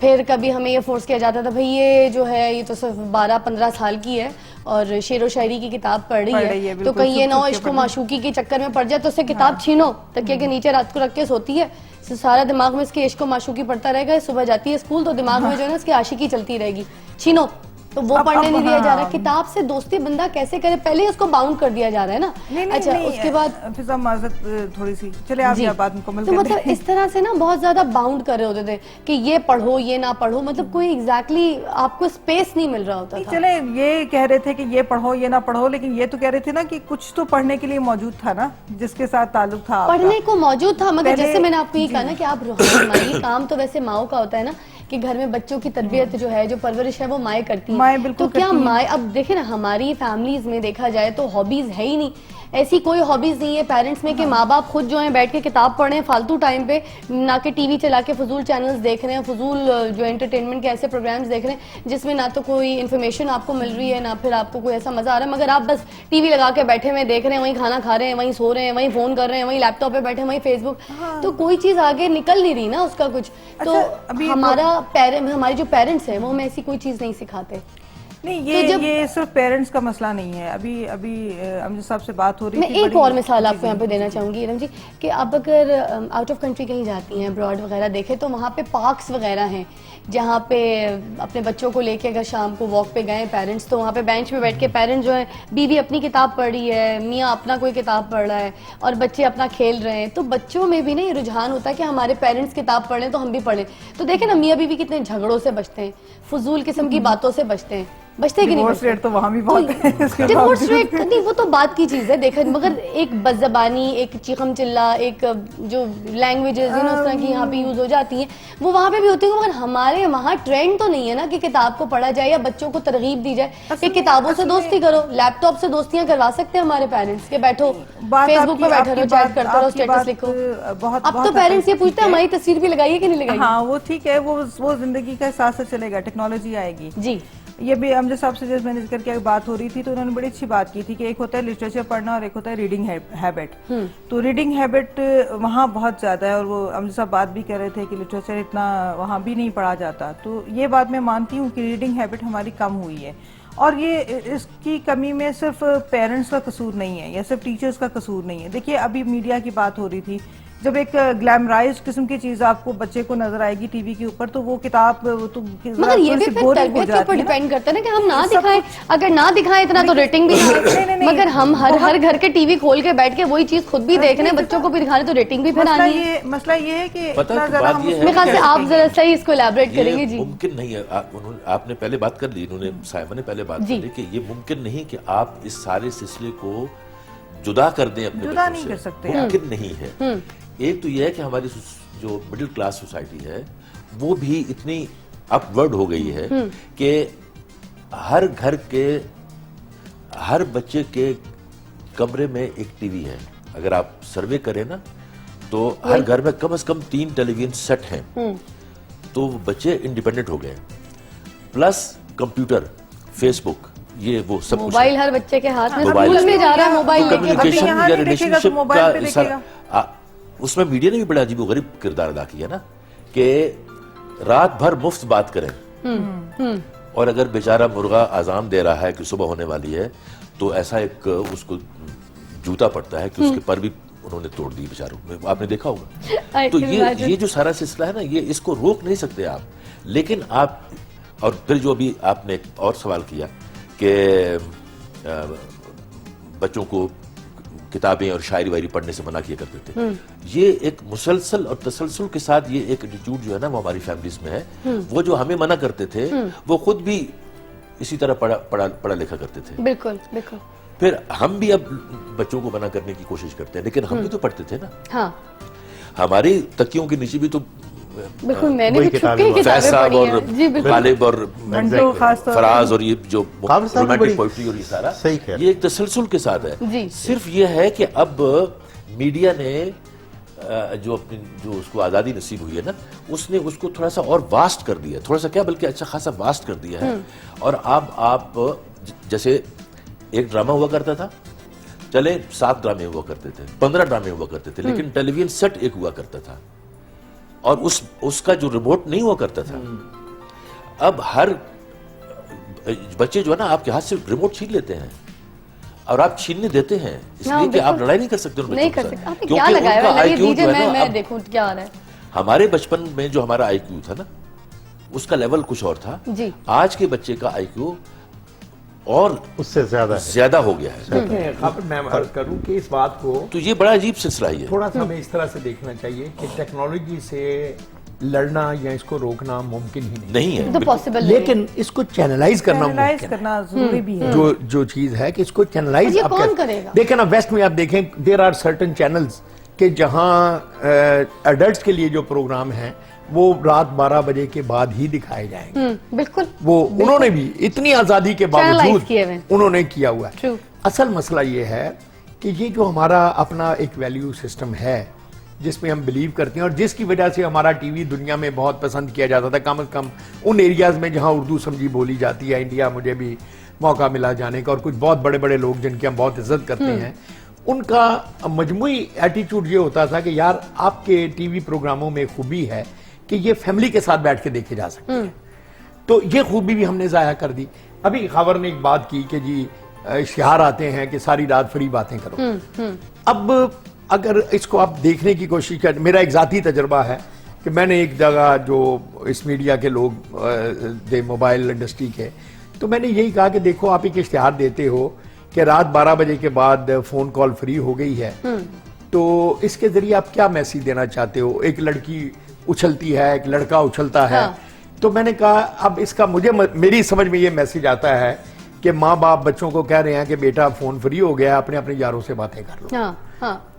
پھر کبھی ہمیں یہ فورس کیا جاتا تھا بھئی یہ جو ہے یہ تو صرف 12-15 سال کی ہے اور شعر و شاعری کی کتاب پڑھ رہی ہے تو کہیں یہ نہ ہو عشق و معشوقی کے چکر میں پڑ جائے تو اس سے کتاب چھینو تکیے کے نیچے رات کو رکھ کے سوتی ہے، سارا دماغ میں اس کے عشق و معشوقی پڑتا رہے گا، صبح جاتی ہے اسکول تو دماغ میں جو ہے نا اس کی عاشقی چلتی رہے گی، چھینو تو وہ پڑھنے نہیں دیا جا رہا. کتاب سے دوستی بندہ کیسے کرے، پہلے اس کو باؤنڈ کر دیا جا رہا ہے نا. اچھا اس کے بعد فضا معذرت تھوڑی سی چلے آپ یہ بات مکمل تو مطلب اس طرح سے نا بہت زیادہ باؤنڈ کر رہے ہوتے تھے کہ یہ پڑھو یہ نہ پڑھو، مطلب کوئی ایگزیکٹلی آپ کو اسپیس نہیں مل رہا ہوتا تھا. چلے یہ کہہ رہے تھے کہ یہ پڑھو یہ نہ پڑھو، لیکن یہ تو کہہ رہے تھے نا کہ کچھ تو پڑھنے کے لیے موجود تھا نا جس کے ساتھ تعلق تھا. پڑھنے کو موجود تھا مگر جیسے میں نے آپ کو یہ کہا نا کہ آپ روحانی کام تو ویسے ماؤں کا ہوتا ہے نا کہ گھر میں بچوں کی تربیت جو ہے جو پرورش ہے وہ مائیں کرتی ہیں. تو کیا مائیں اب دیکھیں نا ہماری فیملیز میں دیکھا جائے تو ہابیز ہے ہی نہیں، ایسی کوئی ہابیز نہیں ہے پیرنٹس میں کہ ماں باپ خود جو ہیں بیٹھ کے کتاب پڑھ رہے ہیں فالتو ٹائم پہ، نہ کہ ٹی وی چلا کے فضول چینلز دیکھ رہے ہیں، فضول جو انٹرٹینمنٹ کے ایسے پروگرامز دیکھ رہے ہیں جس میں نہ تو کوئی انفارمیشن آپ کو مل رہی ہے نہ پھر آپ کو کوئی ایسا مزہ آ رہا ہے، مگر آپ بس ٹی وی لگا کے بیٹھے ہوئے دیکھ رہے ہیں، وہیں کھانا کھا رہے ہیں، وہیں سو رہے ہیں، وہیں فون کر رہے ہیں، وہیں لیپ ٹاپ پہ بیٹھے ہیں، وہیں فیس بک، تو کوئی چیز آگے نکل نہیں رہی نا اس کا کچھ. تو ہمارے جو پیرنٹس ہیں وہ ہمیں ایسی کوئی چیز نہیں سکھاتے. نہیں یہ صرف پیرنٹس کا مسئلہ نہیں ہے. ابھی امجد صاحب سے بات ہو رہی میں ایک اور مثال آپ کو یہاں پہ دینا چاہوں گی ارم جی کہ آپ اگر آؤٹ آف کنٹری کہیں جاتی ہیں ابراڈ وغیرہ دیکھیں تو وہاں پہ پارکس وغیرہ ہیں جہاں پہ اپنے بچوں کو لے کے اگر شام کو واک پہ گئے پیرنٹس تو وہاں پہ بینچ پہ بیٹھ کے پیرنٹس جو ہیں بیوی اپنی کتاب پڑھ رہی ہے، میاں اپنا کوئی کتاب پڑھ رہا ہے اور بچے اپنا کھیل رہے ہیں. تو بچوں میں بھی نا یہ رجحان ہوتا ہے کہ ہمارے پیرنٹس کتاب پڑھ لیں تو ہم بھی پڑھیں. تو دیکھیں نا میاں بیوی کتنے جھگڑوں سے بچتے ہیں، فضول قسم کی باتوں سے بچتے ہیں، بچتے کہ نہیں بچتے؟ تو وہاں بھی بہت ہے ڈیورس ریٹ نہیں، وہ تو بات کی چیز ہے دیکھا، مگر ایک بد زبانی، ایک چیخم چلا، ایک جو لینگویجز اس طرح کی یہاں پہ یوز ہو جاتی ہیں وہ وہاں پہ بھی ہوتی ہیں، مگر ہمارے وہاں ٹرینڈ تو نہیں ہے نا کہ کتاب کو پڑھا جائے یا بچوں کو ترغیب دی جائے کہ کتابوں سے دوستی کرو. لیپ ٹاپ سے دوستیاں کروا سکتے ہیں ہمارے پیرنٹس کہ بیٹھو فیس بک پہ بیٹھے رہو، چیٹ کرتے رہو، اسٹیٹس لکھو. اب تو پیرنٹس یہ پوچھتے ہیں ہماری تصویر بھی لگائیے کہ نہیں لگائیے. ہاں وہ ٹھیک ہے، وہ زندگی کا ساتھ ساتھ چلے گا، ٹیکنالوجی آئے گی. جی یہ بھی امجد صاحب سے جیسے میں نے ذکر کیا بات ہو رہی تھی تو انہوں نے بڑی اچھی بات کی تھی کہ ایک ہوتا ہے لٹریچر پڑھنا اور ایک ہوتا ہے ریڈنگ ہیبٹ. تو ریڈنگ ہیبٹ وہاں بہت زیادہ ہے اور وہ امجد صاحب بات بھی کر رہے تھے کہ لٹریچر اتنا وہاں بھی نہیں پڑھا جاتا. تو یہ بات میں مانتی ہوں کہ ریڈنگ ہیبٹ ہماری کم ہوئی ہے اور یہ اس کی کمی میں صرف پیرنٹس کا قصور نہیں ہے یا صرف ٹیچرز کا قصور نہیں ہے. دیکھیے ابھی میڈیا کی بات ہو رہی تھی، جب ایک گلیمرائزڈ قسم کی چیز آپ کو بچے کو نظر آئے گی ٹی وی کے اوپر تو وہ کتاب تو مگر یہ بھی پھر تربیت کے اوپر ڈیپینڈ کرتا ہے نا کہ ہم نہ دکھائیں، اگر نہ دکھائیں اتنا تو ریٹنگ بھی نہ، مگر ہم ہر گھر کے ٹی وی کھول کے بیٹھ کے وہی چیز خود بھی دیکھ رہے ہیں بچوں کو بھی دکھا رہے تو ریٹنگ بھی پھر آنی ہے. مسئلہ یہ ہے کہ میرے خیال سے آپ ذرا صحیح اس کو الیبوریٹ کریں گے. جی ممکن نہیں ہے، آپ نے پہلے بات کر لی، انہوں نے صاحبہ نے پہلے بات کر لی کہ یہ ممکن نہیں کہ آپ اس سارے سلسلے کو جدا کر دیں اپنے جدا نہیں کر سکتے، ممکن نہیں ہے. ایک تو یہ ہے کہ ہماری جو مڈل کلاس سوسائٹی ہے وہ بھی اتنی اپ ورڈ ہو گئی ہے کہ ہر گھر کے ہر بچے کے کمرے میں ایک ٹی وی ہے. اگر آپ سروے کریں نا تو ہر گھر میں کم از کم 3 ٹیلی ویژن سیٹ ہیں. تو وہ بچے انڈیپینڈنٹ ہو گئے، پلس کمپیوٹر، فیس بک، یہ وہ سب کچھ. موبائل ہر بچے کے ہاتھ میں، اسکول میں جا رہا ہے موبائل لے کے. کمیونیکیشن یا ریلیشن شپ کا اس میں میڈیا نے بھی بڑا عجیب و غریب کردار ادا کیا نا کہ رات بھر مفت بات کریں اور اگر بیچارہ مرغا اذان دے رہا ہے کہ صبح ہونے والی ہے تو ایسا ایک اس کو جوتا پڑتا ہے کہ اس کے پر بھی انہوں نے توڑ دی بیچاروں میں، آپ نے دیکھا ہوگا. تو یہ جو سارا سلسلہ ہے نا یہ اس کو روک نہیں سکتے آپ، لیکن آپ اور پھر جو ابھی آپ نے ایک اور سوال کیا کہ بچوں کو کتابیں اور شاعری وائری پڑھنے سے منع کیا کرتے تھے، یہ ایک مسلسل اور تسلسل کے ساتھ یہ ایک ایٹیٹیوڈ جو ہے نا وہ ہماری فیملیز میں ہے. وہ جو ہمیں منع کرتے تھے وہ خود بھی اسی طرح پڑھا لکھا کرتے تھے. بالکل بالکل. پھر ہم بھی اب بچوں کو منع کرنے کی کوشش کرتے ہیں لیکن ہم بھی تو پڑھتے تھے نا. ہاں ہماری تکیوں کے نیچے بھی تو بالکل میں نے بھی چھپے کتابیں پڑھی ہیں. جی بالکل. غالب اور فراز اور یہ جو رومانٹک پوئٹری اور یہ سارا یہ ایک تسلسل کے ساتھ ہے. صرف یہ ہے کہ اب میڈیا نے جو اس کو آزادی نصیب ہوئی ہے نا اس نے اس کو تھوڑا سا اور واسٹ کر دیا، تھوڑا سا کیا بلکہ اچھا خاصا واسٹ کر دیا ہے. اور اب آپ جیسے ایک ڈرامہ ہوا کرتا تھا، چلے 7 ڈرامے ہوا کرتے تھے، 15 ڈرامے ہوا کرتے تھے، لیکن ٹیلی ویژن سیٹ ایک ہوا کرتا تھا اور اس کا جو ریموٹ نہیں ہوا کرتا تھا. اب ہر بچے جو ہے نا آپ کے ہاتھ سے ریموٹ چھین لیتے ہیں اور آپ چھیننے دیتے ہیں اس لیے کہ آپ لڑائی نہیں کر سکتے ان نہیں بچوں کر کے سکتے. ساتھ. آپ نے کیا لگایا ہے؟ لگے دیجیے میں دیکھوں کیا ہو رہا ہے. ہمارے بچپن میں جو ہمارا آئی کیو تھا نا اس کا لیول کچھ اور تھا. جی. آج کے بچے کا آئی کیو اور اس سے زیادہ ہو گیا ہے. دیکھیں خبر میں عرض کروں کہ اس بات کو تو یہ بڑا عجیب سلسلہ ہی ہے. تھوڑا سا ہمیں اس طرح سے دیکھنا چاہیے کہ ٹیکنالوجی سے لڑنا یا اس کو روکنا ممکن ہی نہیں ہے. تو پاسبل لیکن اس کو چینلائز کرنا چینلائز ممکن ہے. کرنا ضروری بھی ہے. جو چیز ہے کہ اس کو چینلائز یہ کون کرے گا؟ دیکھیں نا ویسٹ میں آپ دیکھیں دیر آر سرٹن چینلز کہ جہاں ایڈلٹس کے لیے جو پروگرام ہیں وہ رات 12 بجے کے بعد ہی دکھائے جائیں گے. بالکل وہ انہوں نے بھی اتنی آزادی کے باوجود کیے ہوئے. انہوں نے کیا ہوا ہے. True. اصل مسئلہ یہ ہے کہ یہ جو ہمارا اپنا ایک ویلیو سسٹم ہے جس میں ہم بلیو کرتے ہیں اور جس کی وجہ سے ہمارا ٹی وی دنیا میں بہت پسند کیا جاتا تھا کم از کم ان ایریاز میں جہاں اردو سمجھی بولی جاتی ہے. انڈیا مجھے بھی موقع ملا جانے کا اور کچھ بہت بڑے بڑے لوگ جن کی ہم بہت عزت کرتے ہیں ان کا مجموعی ایٹیٹیوڈ یہ ہوتا تھا کہ یار آپ کے ٹی وی پروگراموں میں خوبی ہے کہ یہ فیملی کے ساتھ بیٹھ کے دیکھے جا سکتے ہیں. تو یہ خوبی بھی ہم نے ضائع کر دی. ابھی خبر نے ایک بات کی کہ جی اشتہار آتے ہیں کہ ساری رات فری باتیں کرو. اب اگر اس کو آپ دیکھنے کی کوشش کریں, میرا ایک ذاتی تجربہ ہے کہ میں نے ایک جگہ جو اس میڈیا کے لوگ دے موبائل انڈسٹری کے تو میں نے یہی کہا کہ دیکھو آپ ایک اشتہار دیتے ہو کہ رات 12 بجے کے بعد فون کال فری ہو گئی ہے تو اس کے ذریعے آپ کیا میسیج دینا چاہتے ہو. ایک لڑکی اچھلتی ہے ایک لڑکا اچھلتا ہے. تو میں نے کہا اب اس کا میری سمجھ میں یہ میسیج آتا ہے کہ ماں باپ بچوں کو کہہ رہے ہیں کہ بیٹا فون فری ہو گیا اپنے اپنے یاروں سے باتیں کر لو.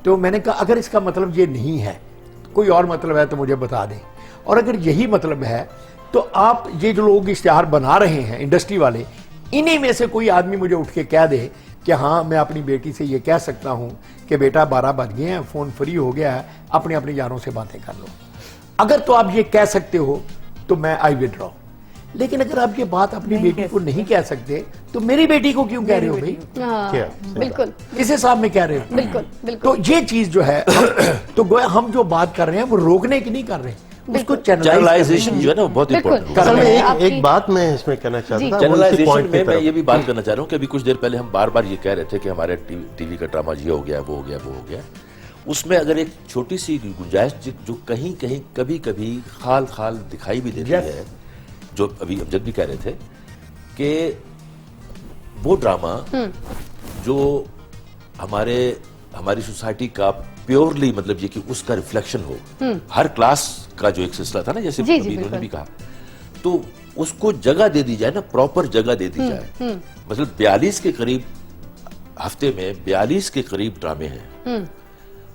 تو میں نے کہا اگر اس کا مطلب یہ نہیں ہے کوئی اور مطلب ہے تو مجھے بتا دیں. اور اگر یہی مطلب ہے تو آپ یہ جو لوگ اشتہار بنا رہے ہیں انڈسٹری والے انہی میں سے کوئی آدمی مجھے اٹھ کے کہہ دے کہ ہاں میں اپنی بیٹی سے یہ کہہ سکتا ہوں کہ بیٹا 12 بج گئے ہیں فون فری ہو گیا ہے اپنے اپنے یاروں سے باتیں کر لو. اگر تو آپ یہ کہہ سکتے ہو تو میں آئی وڈرا. لیکن اگر آپ یہ بات اپنی بیٹی کو نہیں کہہ سکتے تو میری بیٹی کو کیوں کہہ رہے ہو بھائی؟ بالکل کس حساب میں کہہ رہے ہو؟ بالکل بالکل. تو یہ چیز جو ہے تو گویا ہم جو بات کر رہے ہیں وہ روکنے کی نہیں کر رہے, اس کو چینلائزیشن جو ہے نا بہت امپورٹنٹ ہے. ایک بات میں اس میں کہنا چاہتا تھا چینلائزیشن میں یہ بھی بات کرنا چاہ رہا ہوں کہ ابھی کچھ دیر پہلے ہم بار بار یہ کہہ رہے تھے کہ ہمارے ٹی وی کا ڈرامہ یہ ہو گیا وہ ہو گیا وہ ہو گیا. اس میں اگر ایک چھوٹی سی گنجائش جو کہیں کہیں کبھی کبھی خال خال دکھائی بھی دیتی ہے جو ابھی امجد بھی کہہ رہے تھے کہ وہ ڈرامہ جو ہماری سوسائٹی کا پیورلی مطلب یہ کہ اس کا ریفلیکشن ہو ہر کلاس کا جو ایک سلسلہ تھا نا جیسے انہوں نے بھی کہا تو اس کو جگہ دے دی جائے نا پراپر جگہ دے دی جائے. مطلب 42 کے قریب ہفتے میں 42 کے قریب ڈرامے ہیں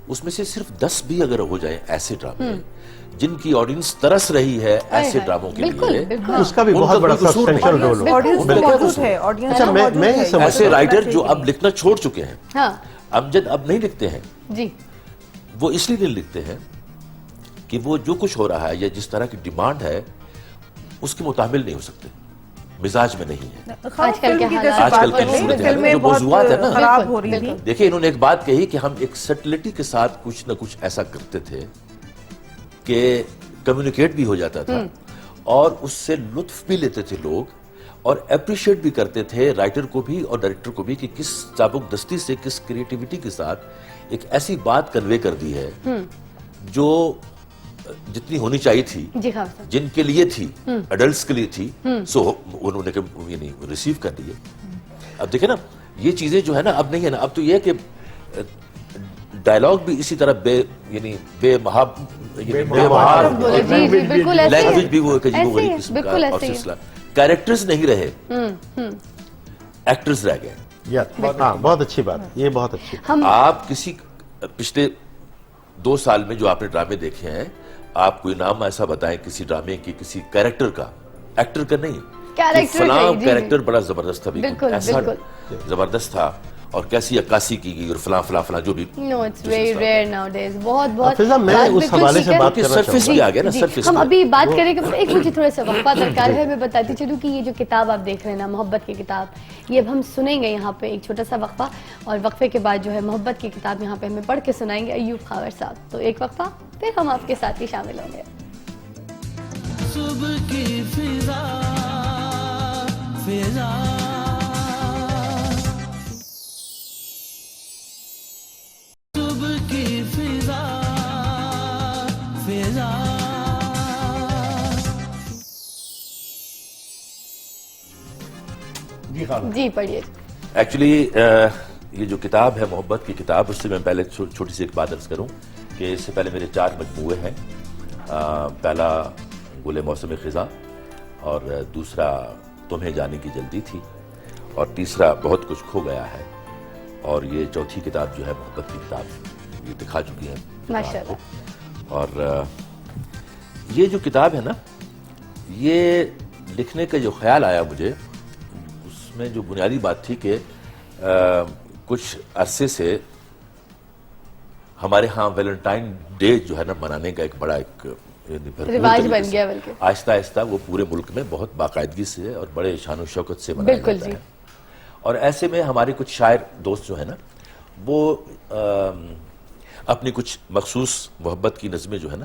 اس میں سے صرف 10 بھی اگر ہو جائیں ایسے ڈرامے جن کی آڈینس ترس رہی ہے ایسے ڈراموں کے لیے اس کا بھی بہت بڑا سبسٹینشل رول ہے. ایسے رائٹر جو اب لکھنا چھوڑ چکے ہیں امجد اب نہیں لکھتے ہیں جی وہ اس لیے نہیں لکھتے ہیں کہ وہ جو کچھ ہو رہا ہے یا جس طرح کی ڈیمانڈ ہے اس کے متحمل نہیں ہو سکتے, مزاج میں نہیں ہے. آج کل کے جو موضوعات ہے نا دیکھیں انہوں نے ایک بات کہی کہ ہم ایک سٹلٹی کے ساتھ کچھ نہ کچھ ایسا کرتے تھے کہ کمیونیکیٹ بھی ہو جاتا تھا اور اس سے لطف بھی لیتے تھے لوگ اور اپریشیٹ بھی کرتے تھے رائٹر کو بھی اور ڈائریکٹر کو بھی کہ کس چابک دستی سے کس کریٹیوٹی کے ساتھ ایک ایسی بات کنوے کر دی ہے جو جتنی ہونی چاہیے تھی جن کے لیے تھی ایڈلٹس کے لیے تھی سو انہوں نے ریسیو کر دیے. اب دیکھیں نا یہ چیزیں جو ہے نا اب نہیں ہے نا, اب تو یہ ہے کہ ڈائلاگ بھی اسی طرح بے مہار لینگویج بھی وہ غریب قسم کا اور سلسلہ. کیریکٹرز نہیں رہے ایکٹرز رہ گئے. بہت اچھی بات, یہ بہت اچھی. آپ کسی پچھلے 2 سال میں جو آپ نے ڈرامے دیکھے ہیں آپ کوئی نام ایسا بتائیں کسی ڈرامے کی کسی کیریکٹر کا, ایکٹر کا نہیں, فلاں کیریکٹر بڑا زبردست تھا, ایسا زبردست تھا اور کیسی عکاسی کی گئی اور فلاں فلاں فلاں جو بھی. ہم ابھی بات کریں کہ ایک مجھے تھوڑا سا وقفہ درکار ہے. میں بتاتی چلوں کہ یہ جو کتاب آپ دیکھ رہے ہیں نا محبت کی کتاب یہ اب ہم سنیں گے یہاں پہ ایک چھوٹا سا وقفہ اور وقفے کے بعد جو ہے محبت کی کتاب یہاں پہ ہمیں پڑھ کے سنائیں گے ایوب خاور صاحب. تو ایک وقفہ پھر ہم آپ کے ساتھ ہی شامل ہوں گے. صبح کی فضا فضا صبح کی فضا فضا جی خان جی پڑھیے. ایکچولی یہ جو کتاب ہے محبت کی کتاب، اس سے میں پہلے چھوٹی سی ایک بات عرض کروں کہ اس سے پہلے میرے 4 مجموعے ہیں. پہلا گل موسم خزاں، اور دوسرا تمہیں جانے کی جلدی تھی، اور تیسرا بہت کچھ کھو گیا ہے، اور یہ چوتھی کتاب جو ہے محبت کی کتاب، یہ دکھا چکی ہے ماشاءاللہ. اور یہ جو کتاب ہے نا، یہ لکھنے کا جو خیال آیا مجھے، اس میں جو بنیادی بات تھی کہ کچھ عرصے سے ہمارے ہاں ویلنٹائن ڈے جو ہے نا منانے کا ایک بڑا ایک رواج بن گیا، بلکہ آہستہ آہستہ وہ پورے ملک میں بہت باقاعدگی سے اور بڑے شان و شوکت سے منایا بالکل جاتا جی. ہے. اور ایسے میں ہمارے کچھ شاعر دوست جو ہے نا، وہ اپنی کچھ مخصوص محبت کی نظمیں جو ہے نا،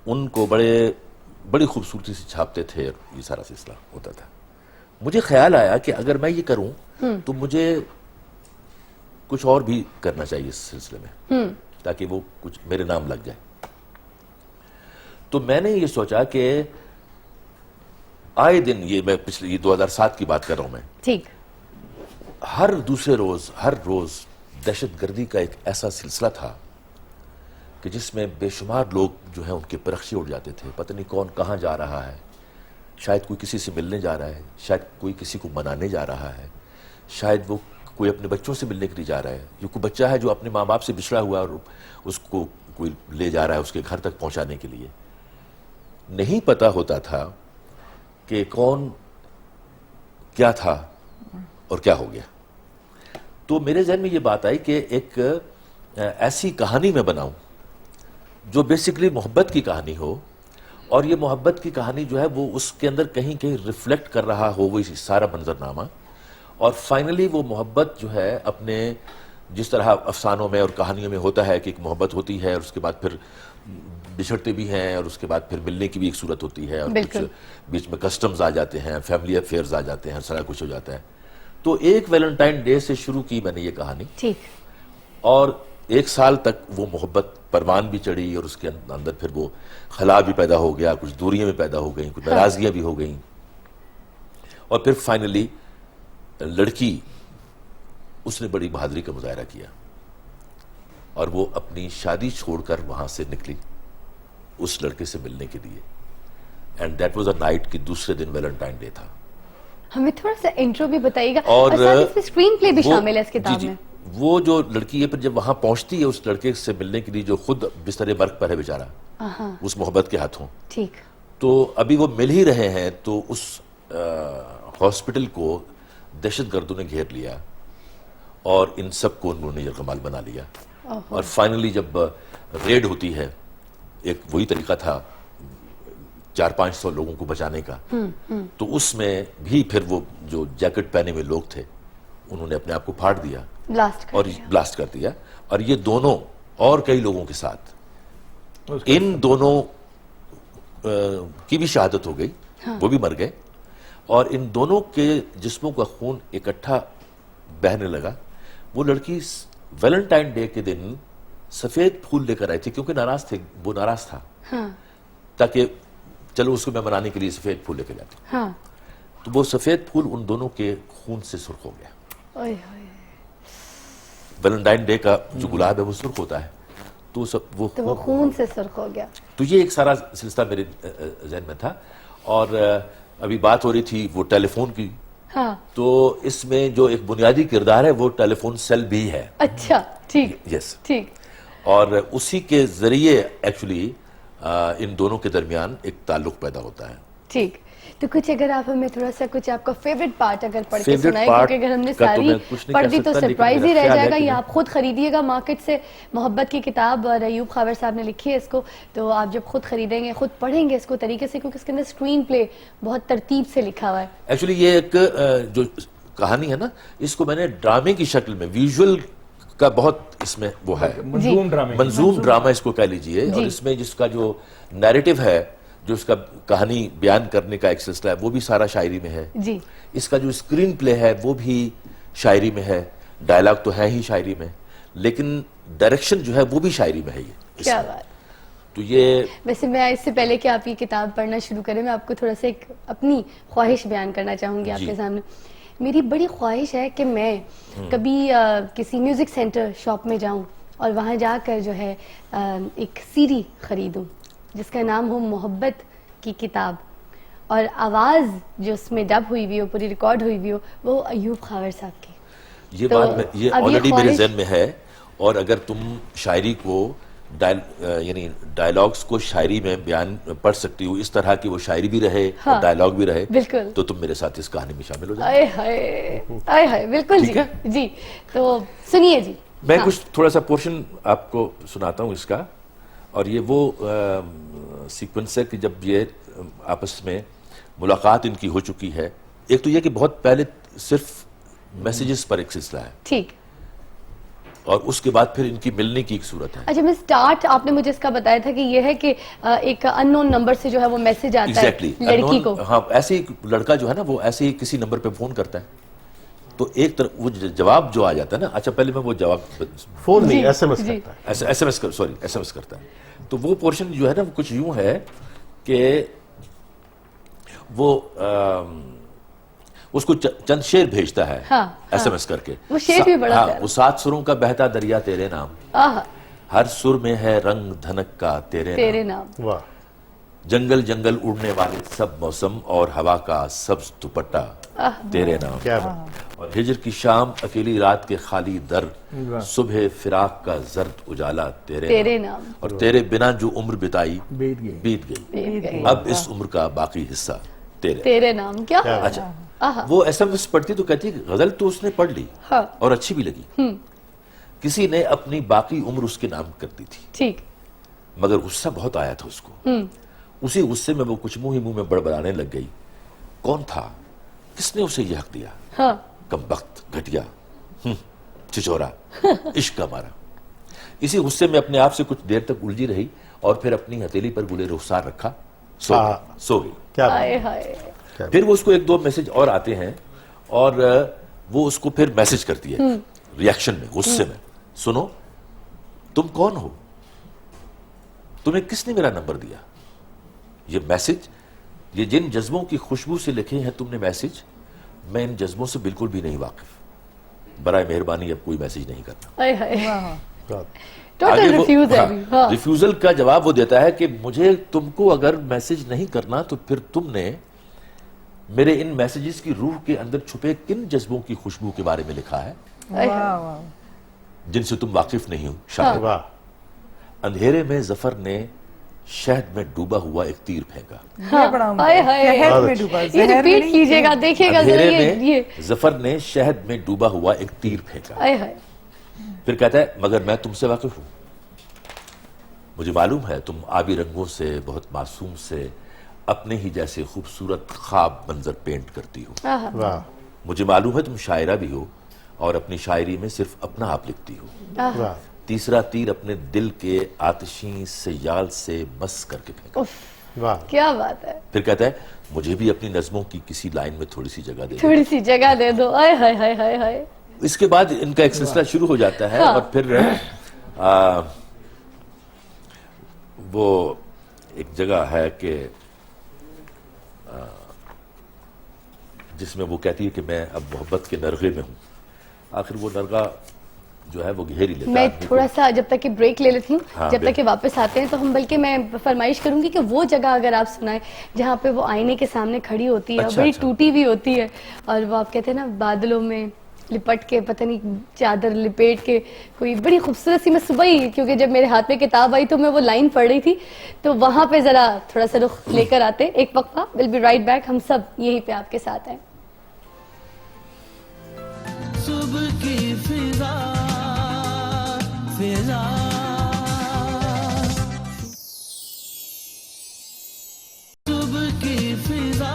ان کو بڑی خوبصورتی سے چھاپتے تھے، اور یہ سارا سلسلہ ہوتا تھا. مجھے خیال آیا کہ اگر میں یہ کروں تو مجھے کچھ اور بھی کرنا چاہیے اس سلسلے میں، تاکہ وہ کچھ میرے نام لگ جائے. تو میں نے یہ سوچا کہ آئے دن، یہ میں پچھلے 2007 کی بات کر رہا ہوں میں، ٹھیک. ہر دوسرے روز، ہر روز دہشت گردی کا ایک ایسا سلسلہ تھا کہ جس میں بے شمار لوگ جو ہیں ان کے پرخشے اڑ جاتے تھے. پتہ نہیں کون کہاں جا رہا ہے، شاید کوئی کسی سے ملنے جا رہا ہے، شاید کوئی کسی کو منانے جا رہا ہے، شاید وہ کوئی اپنے بچوں سے ملنے کے لیے جا رہا ہے، یا کوئی بچہ ہے جو اپنے ماں باپ سے بچھڑا ہوا اور اس کو کوئی لے جا رہا ہے اس کے گھر تک پہنچانے کے لیے. نہیں پتا ہوتا تھا کہ کون کیا تھا اور کیا ہو گیا. تو میرے ذہن میں یہ بات آئی کہ ایک ایسی کہانی میں بناؤں جو بیسیکلی محبت کی کہانی ہو، اور یہ محبت کی کہانی جو ہے وہ اس کے اندر کہیں کہیں ریفلیکٹ کر رہا ہو وہ سارا منظرنامہ. اور فائنلی وہ محبت جو ہے اپنے، جس طرح افسانوں میں اور کہانیوں میں ہوتا ہے کہ ایک محبت ہوتی ہے اور اس کے بعد پھر بچھڑتے بھی ہیں، اور اس کے بعد پھر ملنے کی بھی ایک صورت ہوتی ہے، اور کچھ بیچ میں کسٹمز آ جاتے ہیں، فیملی افیئرز آ جاتے ہیں، سارا کچھ ہو جاتا ہے. تو ایک ویلنٹائن ڈے سے شروع کی میں نے یہ کہانی، ٹھیک. اور 1 سال تک وہ محبت پروان بھی چڑھی، اور اس کے اندر پھر وہ خلا بھی پیدا ہو گیا، کچھ دوریاں بھی پیدا ہو گئیں، کچھ ناراضگیاں بھی ہو گئیں. اور پھر فائنلی لڑکی، اس نے بڑی بہادری کا مظاہرہ کیا، اور وہ اپنی شادی چھوڑ کر وہاں سے نکلی اس لڑکے سے ملنے کے لیے. And that was a night کہ دوسرے دن ویلنٹائن ڈے تھا. ہمیں تھوڑا سا انٹرو بھی بتائیے گا، اور ساتھ اس میں اسکرین پلے بھی شامل ہے اس کتاب جی میں. وہ جو لڑکی ہے پھر جب وہاں پہنچتی ہے اس لڑکے سے ملنے کے لیے جو خود بستر مرگ پر ہے بیچارہ، اس محبت کے ہاتھوں، ٹھیک. تو ابھی وہ مل ہی رہے ہیں تو اس ہاسپٹل کو دہشت گردوں نے گھیر لیا، اور ان سب کو انہوں نے یرغمال بنا لیا. اور فائنلی جب ریڈ ہوتی ہے، ایک وہی طریقہ تھا 400-500 لوگوں کو بچانے کا، تو اس میں بھی پھر وہ جو جیکٹ پہنے ہوئے لوگ تھے انہوں نے اپنے آپ کو پھاڑ دیا اور بلاسٹ کر دیا. اور یہ دونوں اور کئی لوگوں کے ساتھ ان دونوں کی بھی شہادت ہو گئی، وہ بھی مر گئے، اور ان دونوں کے جسموں کا خون اکٹھا بہنے لگا. وہ لڑکی ویلنٹائن ڈے کے دن سفید پھول لے کر آئی تھی، کیونکہ وہ ناراض تھا، تاکہ چلو اس کو میں منانے کے لیے سفید پھول لے کے جاتی. تو وہ سفید پھول ان دونوں کے خون سے سرخ ہو گیا. ویلنٹائن ڈے کا جو گلاب ہے وہ سرخ ہوتا ہے، تو وہ خون سے سرخ ہو گیا. تو یہ ایک سارا سلسلہ میرے ذہن میں تھا. اور ابھی بات ہو رہی تھی وہ ٹیلی فون کی، تو اس میں جو ایک بنیادی کردار ہے وہ ٹیلی فون سیل بھی ہے. اچھا، ٹھیک. یس. ٹھیک. اور اسی کے ذریعے ایکچولی ان دونوں کے درمیان ایک تعلق پیدا ہوتا ہے. ٹھیک. تو کچھ اگر آپ ہمیں تھوڑا سا کچھ آپ کا فیوریٹ پارٹ اگر پڑھ کے سنائے، کیونکہ اگر ہم نے ساری پڑھ دی تو سرپرائز ہی رہ جائے گا. یہ آپ خود خریدیے گا مارکیٹ سے، محبت کی کتاب، اور ایوب خاور صاحب نے لکھی ہے اس کو. تو آپ جب خود خریدیں گے، خود پڑھیں گے اس کو طریقے سے، کیونکہ اس کے اندر اسکرین پلے بہت ترتیب سے لکھا ہوا ہے. ایکچولی یہ ایک جو کہانی ہے نا، اس کو میں نے ڈرامے کی شکل میں، ویژول کا بہت اس میں وہ ہے، منظوم ڈرامہ اس کو کہہ لیجئے. اور اس میں جس کا جو نیریٹو ہے جو اس کا کہانی بیان کرنے کا ایک سلسلہ ہے وہ بھی سارا شاعری میں ہے. جی اس کا جو اسکرین پلے ہے وہ بھی شاعری میں ہے, ڈائلاگ تو ہے ہی شاعری میں, لیکن ڈائریکشن جو ہے وہ بھی شاعری میں ہے. یہ کیا بات. تو یہ ویسے میں اس سے پہلے کہ آپ یہ کتاب پڑھنا شروع کریں, میں آپ کو تھوڑا سا ایک اپنی خواہش بیان کرنا چاہوں گی آپ کے سامنے. میری بڑی خواہش ہے کہ میں کبھی کسی میوزک سینٹر شاپ میں جاؤں اور وہاں جا کر جو ہے ایک سیڈی خریدوں جس کا نام ہو محبت کی کتاب, اور آواز جو اس میں ڈب ہوئی ہوئی ہو, پوری ریکارڈ ہوئی ہوئی ہو, وہ ایوب خاور صاحب کی. یہ بات یہ آلریڈی میرے ذہن میں ہے. اور اگر تم شاعری کو یعنی ڈائلاگس کو شاعری میں بیان پڑھ سکتی ہو اس طرح کہ وہ شاعری بھی رہے اور ڈائلاگ بھی رہے, بالکل, تو تم میرے ساتھ اس کہانی میں شامل ہو جاؤ. آئے ہائے بالکل. جی جی تو سنیے جی. میں کچھ تھوڑا سا پورشن آپ کو سناتا ہوں اس کا, اور یہ وہ سیکوینس ہے کہ جب یہ آپس میں ملاقات ان کی ہو چکی ہے. ایک تو یہ کہ بہت پہلے صرف میسیجز پر ایک سلسلہ ہے, ٹھیک, اور اس کے بعد پھر ان کی ملنے کی ایک صورت ہے. اچھا, میں سٹارٹ آپ نے مجھے اس کا بتایا تھا کہ یہ ہے کہ ایک ان نون نمبر سے جو ہے وہ میسج آتا ہے لڑکی کو. ہاں, ایسے ہی لڑکا جو ہے نا وہ ایسے ہی کسی نمبر پہ فون کرتا ہے, تو ایک طرف وہ جواب جو آ جاتا ہے نا, اچھا پہلے میں وہ جواب فون نہیں ایس ایم ایس کرتا ہے, ایس ایم ایس کرتا ہے. تو وہ پورشن جو ہے نا وہ کچھ یوں ہے کہ وہ اس کو چند شعر بھیجتا ہے ایس ایم ایس کر کے. وہ شعر بھی بڑا پیارا. وہ 7 سروں کا بہتا دریا تیرے نام, ہر سر میں ہے رنگ دھنک کا تیرے نام. واہ. جنگل جنگل اڑنے والے سب موسم اور ہوا کا سبز دوپٹہ تیرے نام. کیا بات. اور ہجر کی شام اکیلی رات کے خالی در, صبح فراق کا زرد اجالا تیرے نام. اور تیرے بنا جو عمر بتائی بیت گئی, اب اس عمر کا باقی حصہ تیرے نام. کیا اچھا, وہ ایس ایم ایس پڑھتی تو کہتی کہ غزل تو اس نے پڑھ لی اور اچھی بھی لگی, کسی نے اپنی باقی عمر اس کے نام کر دی تھی, ٹھیک, مگر غصہ بہت آیا تھا اس کو. اسی غصے میں وہ کچھ منہ ہی منہ میں بڑبڑانے لگ گئی. کون تھا, کس نے اسے یہ حق دیا, کمبخت, گھٹیا, چھچورا, عشق کا مارا. اسی غصے میں اپنے آپ سے کچھ دیر تک الجھی رہی اور پھر اپنی ہتھیلی پر گلے رخسار رکھا, سو گئی. کیا پھر وہ اس کو 1-2 میسج اور آتے ہیں اور وہ اس کو پھر میسج کرتی ہے ریاکشن میں, غصے میں. سنو, تم کون ہو, تمہیں کس نے میرا نمبر دیا, یہ میسج, یہ جن جذبوں کی خوشبو سے لکھے ہیں تم نے میسج, میں ان جذبوں سے بالکل بھی نہیں واقف, برائے مہربانی اب کوئی میسج نہیں کرنا. ریفیوزل کا جواب وہ دیتا ہے کہ مجھے تم کو اگر میسج نہیں کرنا تو پھر تم نے میرے ان میسیجز کی روح کے اندر چھپے کن جذبوں کی خوشبو کے بارے میں لکھا ہے جن سے تم واقف نہیں ہو. شاید اندھیرے میں ظفر نے شہد میں ڈوبا ہوا ایک تیر پھینکا. ریپیٹ کیجئے گا, دیکھیے گا. اندھیرے میں ظفر نے شہد میں ڈوبا ہوا ایک تیر پھینکا. پھر کہتا ہے مگر میں تم سے واقف ہوں, مجھے معلوم ہے تم آبی رنگوں سے, بہت معصوم سے, اپنے ہی جیسے خوبصورت خواب منظر پینٹ کرتی ہو. مجھے معلوم ہے تم شاعرہ بھی ہو اور اپنی شاعری میں صرف اپنا آپ لکھتی ہو. تیسرا تیر اپنے دل کے آتشیں سیال سے مس کر کے پھینکا. کیا بات ہے. پھر کہتا ہے مجھے بھی اپنی نظموں کی کسی لائن میں تھوڑی سی جگہ دے دو, تھوڑی سی جگہ دے دو. ہائے. اس کے بعد ان کا ایک سلسلہ شروع ہو جاتا ہے. اور پھر وہ ایک جگہ ہے کہ جس میں وہ کہتی ہے کہ میں اب محبت کے نرغے میں ہوں. آخر وہ نرغہ جو ہے وہ گھیر ہی لیتا ہے. میں تھوڑا سا جب تک کہ بریک لے لیتی ہوں, جب تک کہ واپس آتے ہیں تو ہم, بلکہ میں فرمائش کروں گی کہ وہ جگہ اگر آپ سنائیں جہاں پہ وہ آئینے کے سامنے کھڑی ہوتی ہے, بڑی ٹوٹی ہوئی ہوتی ہے, اور وہ آپ کہتے ہیں نا بادلوں میں لپٹ کے, پتہ نہیں چادر لپیٹ کے, کوئی بڑی خوبصورت سی. میں صبح ہی, کیونکہ جب میرے ہاتھ میں کتاب آئی تو میں وہ لائن پڑھ رہی تھی, تو وہاں پہ ذرا تھوڑا سا رخ لے کر آتے. ایک وقفہ, ول بی رائٹ بیک. ہم سب یہیں پہ آپ کے ساتھ ہیں. صبح کی فضا صبح کی فضا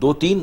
2-3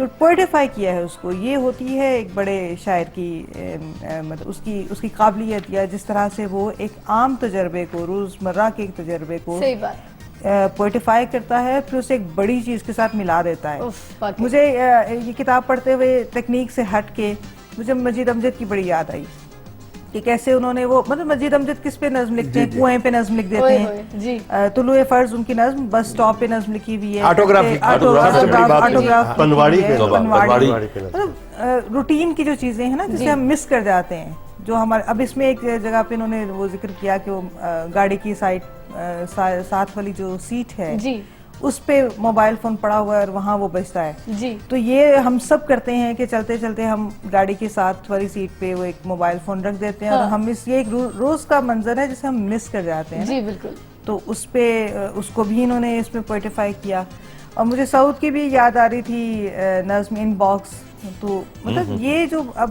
تو پوئٹیفائی کیا ہے اس کو. یہ ہوتی ہے ایک بڑے شاعر کی مطلب اس کی قابلیت, یا جس طرح سے وہ ایک عام تجربے کو, روزمرہ کے ایک تجربے کو صحیح بات, پوئٹیفائی کرتا ہے, پھر اسے ایک بڑی چیز کے ساتھ ملا دیتا ہے. واقعی. مجھے یہ کتاب پڑھتے ہوئے تکنیک سے ہٹ کے مجھے مجید امجد کی بڑی یاد آئی کہ کیسے انہوں نے وہ, مطلب مجید امجد کس پہ نظم لکھتے ہیں, کنویں پہ نظم لکھ دیتے ہیں. جی طلوع فرض ان کی نظم بس سٹاپ پہ نظم لکھی ہوئی ہے, پنواڑی پہ مطلب روٹین کی جو چیزیں ہیں نا جسے ہم مس کر جاتے ہیں, جو ہمارے اب اس میں ایک جگہ پہ انہوں نے وہ ذکر کیا کہ وہ گاڑی کی ساتھ والی جو سیٹ ہے جی اس پہ موبائل فون پڑا ہوا ہے اور وہاں وہ بجتا ہے. جی تو یہ ہم سب کرتے ہیں کہ چلتے چلتے ہم گاڑی کے ساتھ والی سیٹ پہ وہ ایک موبائل فون رکھ دیتے ہیں, اور ہم یہ ایک روز کا منظر ہے جسے ہم مس کر جاتے ہیں. جی بالکل. تو اس پہ اس کو بھی انہوں نے اس میں پوئٹیفائی کیا. اور مجھے سعود کی بھی یاد آ رہی تھی نظم ان باکس. تو مطلب یہ جو اب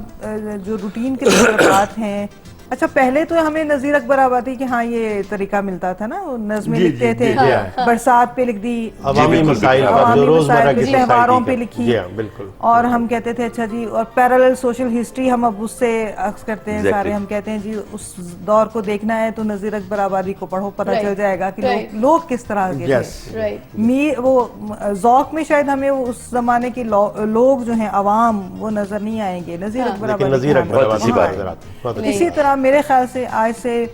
جو روٹین کے تصورات ہیں, اچھا پہلے تو ہمیں نذیر اکبر آبادی کہ ہاں یہ طریقہ ملتا تھا نا, وہ نظمیں لکھتے تھے, برسات پہ لکھ دی, عوامی مسائل تہواروں پہ لکھی, بالکل, اور ہم کہتے تھے اچھا جی, اور پیرالل سوشل ہسٹری ہم اب اس سے عکس کرتے ہیں سارے. ہم کہتے ہیں جی اس دور کو دیکھنا ہے تو نذیر اکبر آبادی کو پڑھو, پتہ چل جائے گا کہ لوگ کس طرح کے تھے. وہ ذوق میں شاید ہمیں اس زمانے کے لوگ جو ہیں عوام وہ نظر نہیں آئیں گے, نذیر اکبر آبادی. اسی طرح میرے خیال سے آج سے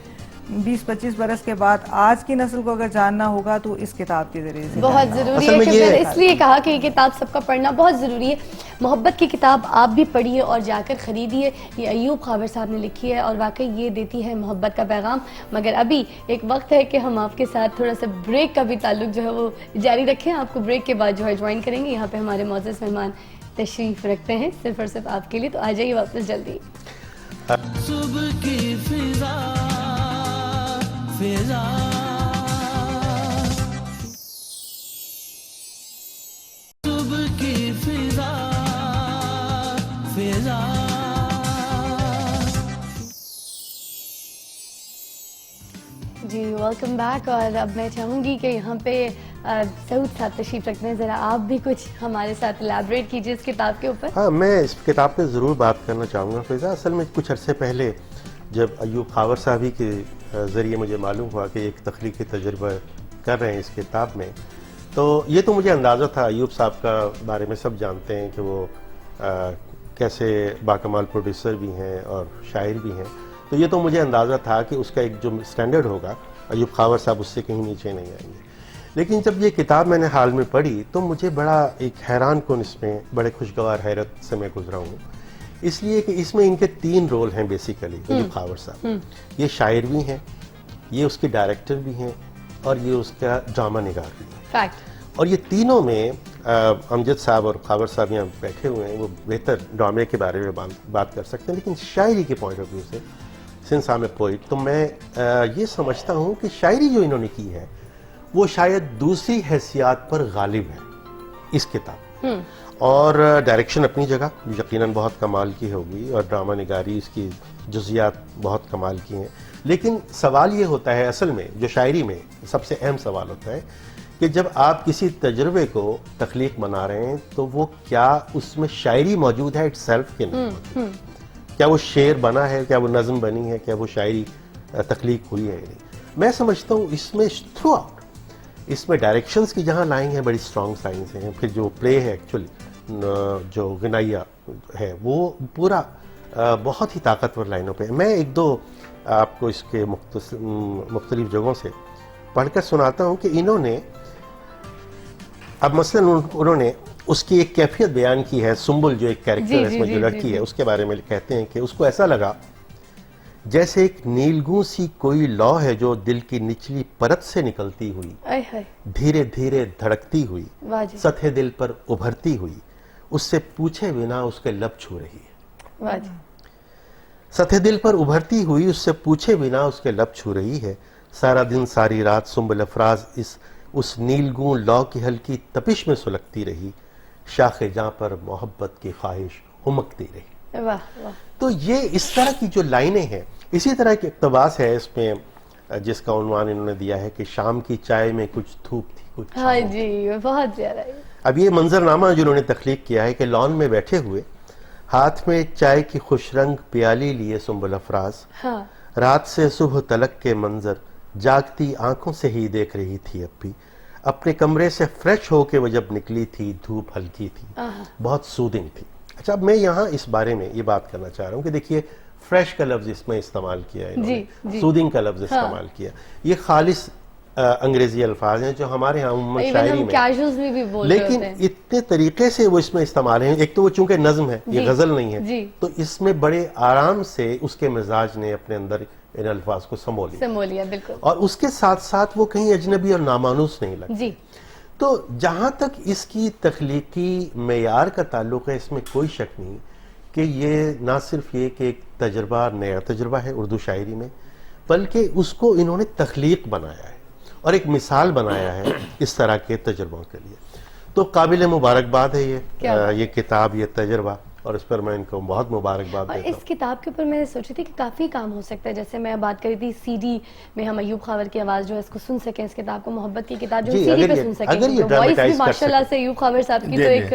20-25 برس کے بعد آج کی نسل کو اگر جاننا ہوگا تو اس کتاب کے ذریعے سے بہت ضروری ہے, کہ میں نے اس لیے کہا کہ یہ کتاب سب کا پڑھنا بہت ضروری ہے. محبت کی کتاب آپ بھی پڑھیے اور جا کر خریدیے. یہ ایوب خاور صاحب نے لکھی ہے اور واقعی یہ دیتی ہے محبت کا پیغام. مگر ابھی ایک وقت ہے کہ ہم آپ کے ساتھ تھوڑا سا بریک کا بھی تعلق جو ہے وہ جاری رکھیں. آپ کو بریک کے بعد جو ہے جوائن کریں گے. یہاں پہ ہمارے معزز مہمان تشریف رکھتے ہیں صرف اور صرف آپ کے لیے, تو آ جائیے واپس جلدی. صبح کی فضا فضا صبح کی فضا فضا جی ویلکم بیک. اور اب میں چاہوں گی کہ یہاں پہ سعود صاحب تشریف رکھتے ہیں, ذرا آپ بھی کچھ ہمارے ساتھ الیبریٹ کیجیے اس کتاب کے اوپر. ہاں, میں اس کتاب پہ ضرور بات کرنا چاہوں گا فیضا. اصل میں کچھ عرصے پہلے جب ایوب خاور صاحبی کے ذریعے مجھے معلوم ہوا کہ ایک تخلیقی تجربہ کر رہے ہیں اس کتاب میں, تو یہ تو مجھے اندازہ تھا. ایوب صاحب کا بارے میں سب جانتے ہیں کہ وہ کیسے باکمال پروڈیوسر بھی ہیں اور شاعر بھی ہیں, تو یہ تو مجھے اندازہ تھا کہ اس کا ایک جو سٹینڈرڈ ہوگا ایوب خاور صاحب اس سے کہیں نیچے نہیں آئیں گے. لیکن جب یہ کتاب میں نے حال میں پڑھی تو مجھے بڑا ایک حیران کن, اس میں بڑے خوشگوار حیرت سے میں گزرا ہوں, اس لیے کہ اس میں ان کے 3 رول ہیں بیسیکلی. ایوب خاور صاحب یہ شاعر بھی ہیں, یہ اس کے ڈائریکٹر بھی ہیں, اور یہ اس کا ڈرامہ نگار بھی ہے. اور یہ تینوں میں امجد صاحب اور خاور صاحب یہاں بیٹھے ہوئے ہیں, وہ بہتر ڈرامے کے بارے میں بات کر سکتے ہیں. لیکن شاعری کے پوائنٹ آف ویو سے, since I am a poet, تو میں یہ سمجھتا ہوں کہ شاعری جو انہوں نے کی ہے وہ شاید دوسری حیثیات پر غالب ہے اس کتاب. اور ڈائریکشن اپنی جگہ یقیناً بہت کمال کی ہوگی, اور ڈرامہ نگاری اس کی جزیات بہت کمال کی ہیں. لیکن سوال یہ ہوتا ہے اصل میں, جو شاعری میں سب سے اہم سوال ہوتا ہے, کہ جب آپ کسی تجربے کو تخلیق بنا رہے ہیں تو وہ کیا اس میں شاعری موجود ہے اٹ سیلف کے نہیں, کیا وہ شعر بنا ہے, کیا وہ نظم بنی ہے, کیا وہ شاعری تخلیق ہوئی ہے. میں سمجھتا ہوں اس میں تھرو آؤٹ اس میں ڈائریکشنز کی جہاں لائن ہے بڑی اسٹرانگ سائنس ہیں, پھر جو پلے ہے ایکچولی جو غنائیہ ہے وہ پورا بہت ہی طاقتور لائنوں پہ. میں ایک دو آپ کو اس کے مختلف جگہوں سے پڑھ کر سناتا ہوں کہ انہوں نے اب مثلا انہوں نے اس کی ایک کیفیت بیان کی ہے. سنبل جو ایک کیریکٹر ہے اس میں جو لڑکی ہے, اس کے بارے میں کہتے ہیں کہ اس کو ایسا لگا جیسے ایک نیلگوں سی کوئی لو ہے جو دل کی نچلی پرت سے نکلتی ہوئی, دھیرے دھیرے دھڑکتی ہوئی, سطح دل پر ابھرتی ہوئی, اس سے پوچھے بنا اس کے لب چھو رہی ہے. سطح دل پر ابھرتی ہوئی, اس سے پوچھے بنا اس کے لب چھو رہی ہے. سارا دن ساری رات سنبل افراز اس نیلگوں لو کی ہلکی تپش میں سلگتی رہی, شاخ جاں پر محبت کی خواہش ہمکتی رہی. تو یہ اس طرح کی جو لائنیں ہیں, اسی طرح کی اقتباس ہے اس میں جس کا عنوان انہوں نے دیا ہے کہ شام کی چائے میں کچھ دھوپ تھی, کچھ ہاں جی, بہت پیارا ہے. اب یہ منظرنامہ جنہوں نے تخلیق کیا ہے کہ لان میں بیٹھے ہوئے ہاتھ میں چائے کی خوش رنگ پیالی لیے سنبل افراز ہاں رات سے صبح تلک کے منظر جاگتی آنکھوں سے ہی دیکھ رہی تھی اب بھی اپنے کمرے سے فریش ہو کے وہ جب نکلی تھی دھوپ ہلکی تھی بہت سودنگ تھی. اچھا اب میں یہاں اس بارے میں یہ بات کرنا چاہ رہا ہوں کہ دیکھیے فریش کا لفظ اس میں استعمال کیا ہے, سودنگ کا لفظ استعمال کیا, یہ خالص انگریزی الفاظ ہیں جو ہمارے ہاں عموماً شاعری میں, لیکن اتنے طریقے سے وہ اس میں استعمال ہیں. ایک تو وہ چونکہ نظم ہے, یہ غزل نہیں ہے, تو اس میں بڑے آرام سے اس کے مزاج نے اپنے اندر ان الفاظ کو سمو لیا بالکل, اور اس کے ساتھ ساتھ وہ کہیں اجنبی اور نامانوس نہیں لگتے. تو جہاں تک اس کی تخلیقی معیار کا تعلق ہے اس میں کوئی شک نہیں کہ یہ نہ صرف یہ کہ ایک تجربہ, نیا تجربہ ہے اردو شاعری میں, بلکہ اس کو انہوں نے تخلیق بنایا ہے اور ایک مثال بنایا ہے اس طرح کے تجربوں کے لیے. تو قابل مبارکباد ہے یہ کتاب, یہ تجربہ, اور اس پر میں ان کو بہت مبارکباد دیتا ہوں. اس کتاب کے اوپر میں سوچ رہی تھی کہ کافی کام ہو سکتا ہے, جیسے میں بات کری تھی سی ڈی میں ہم ایوب خاور کی آواز جو ہے اس کو سن سکیں, اس کتاب کو, محبت کی کتاب جو سی ڈی پہ سن سکیں, وائس بھی ماشاءاللہ سے ایوب خاور صاحب کی تو ایک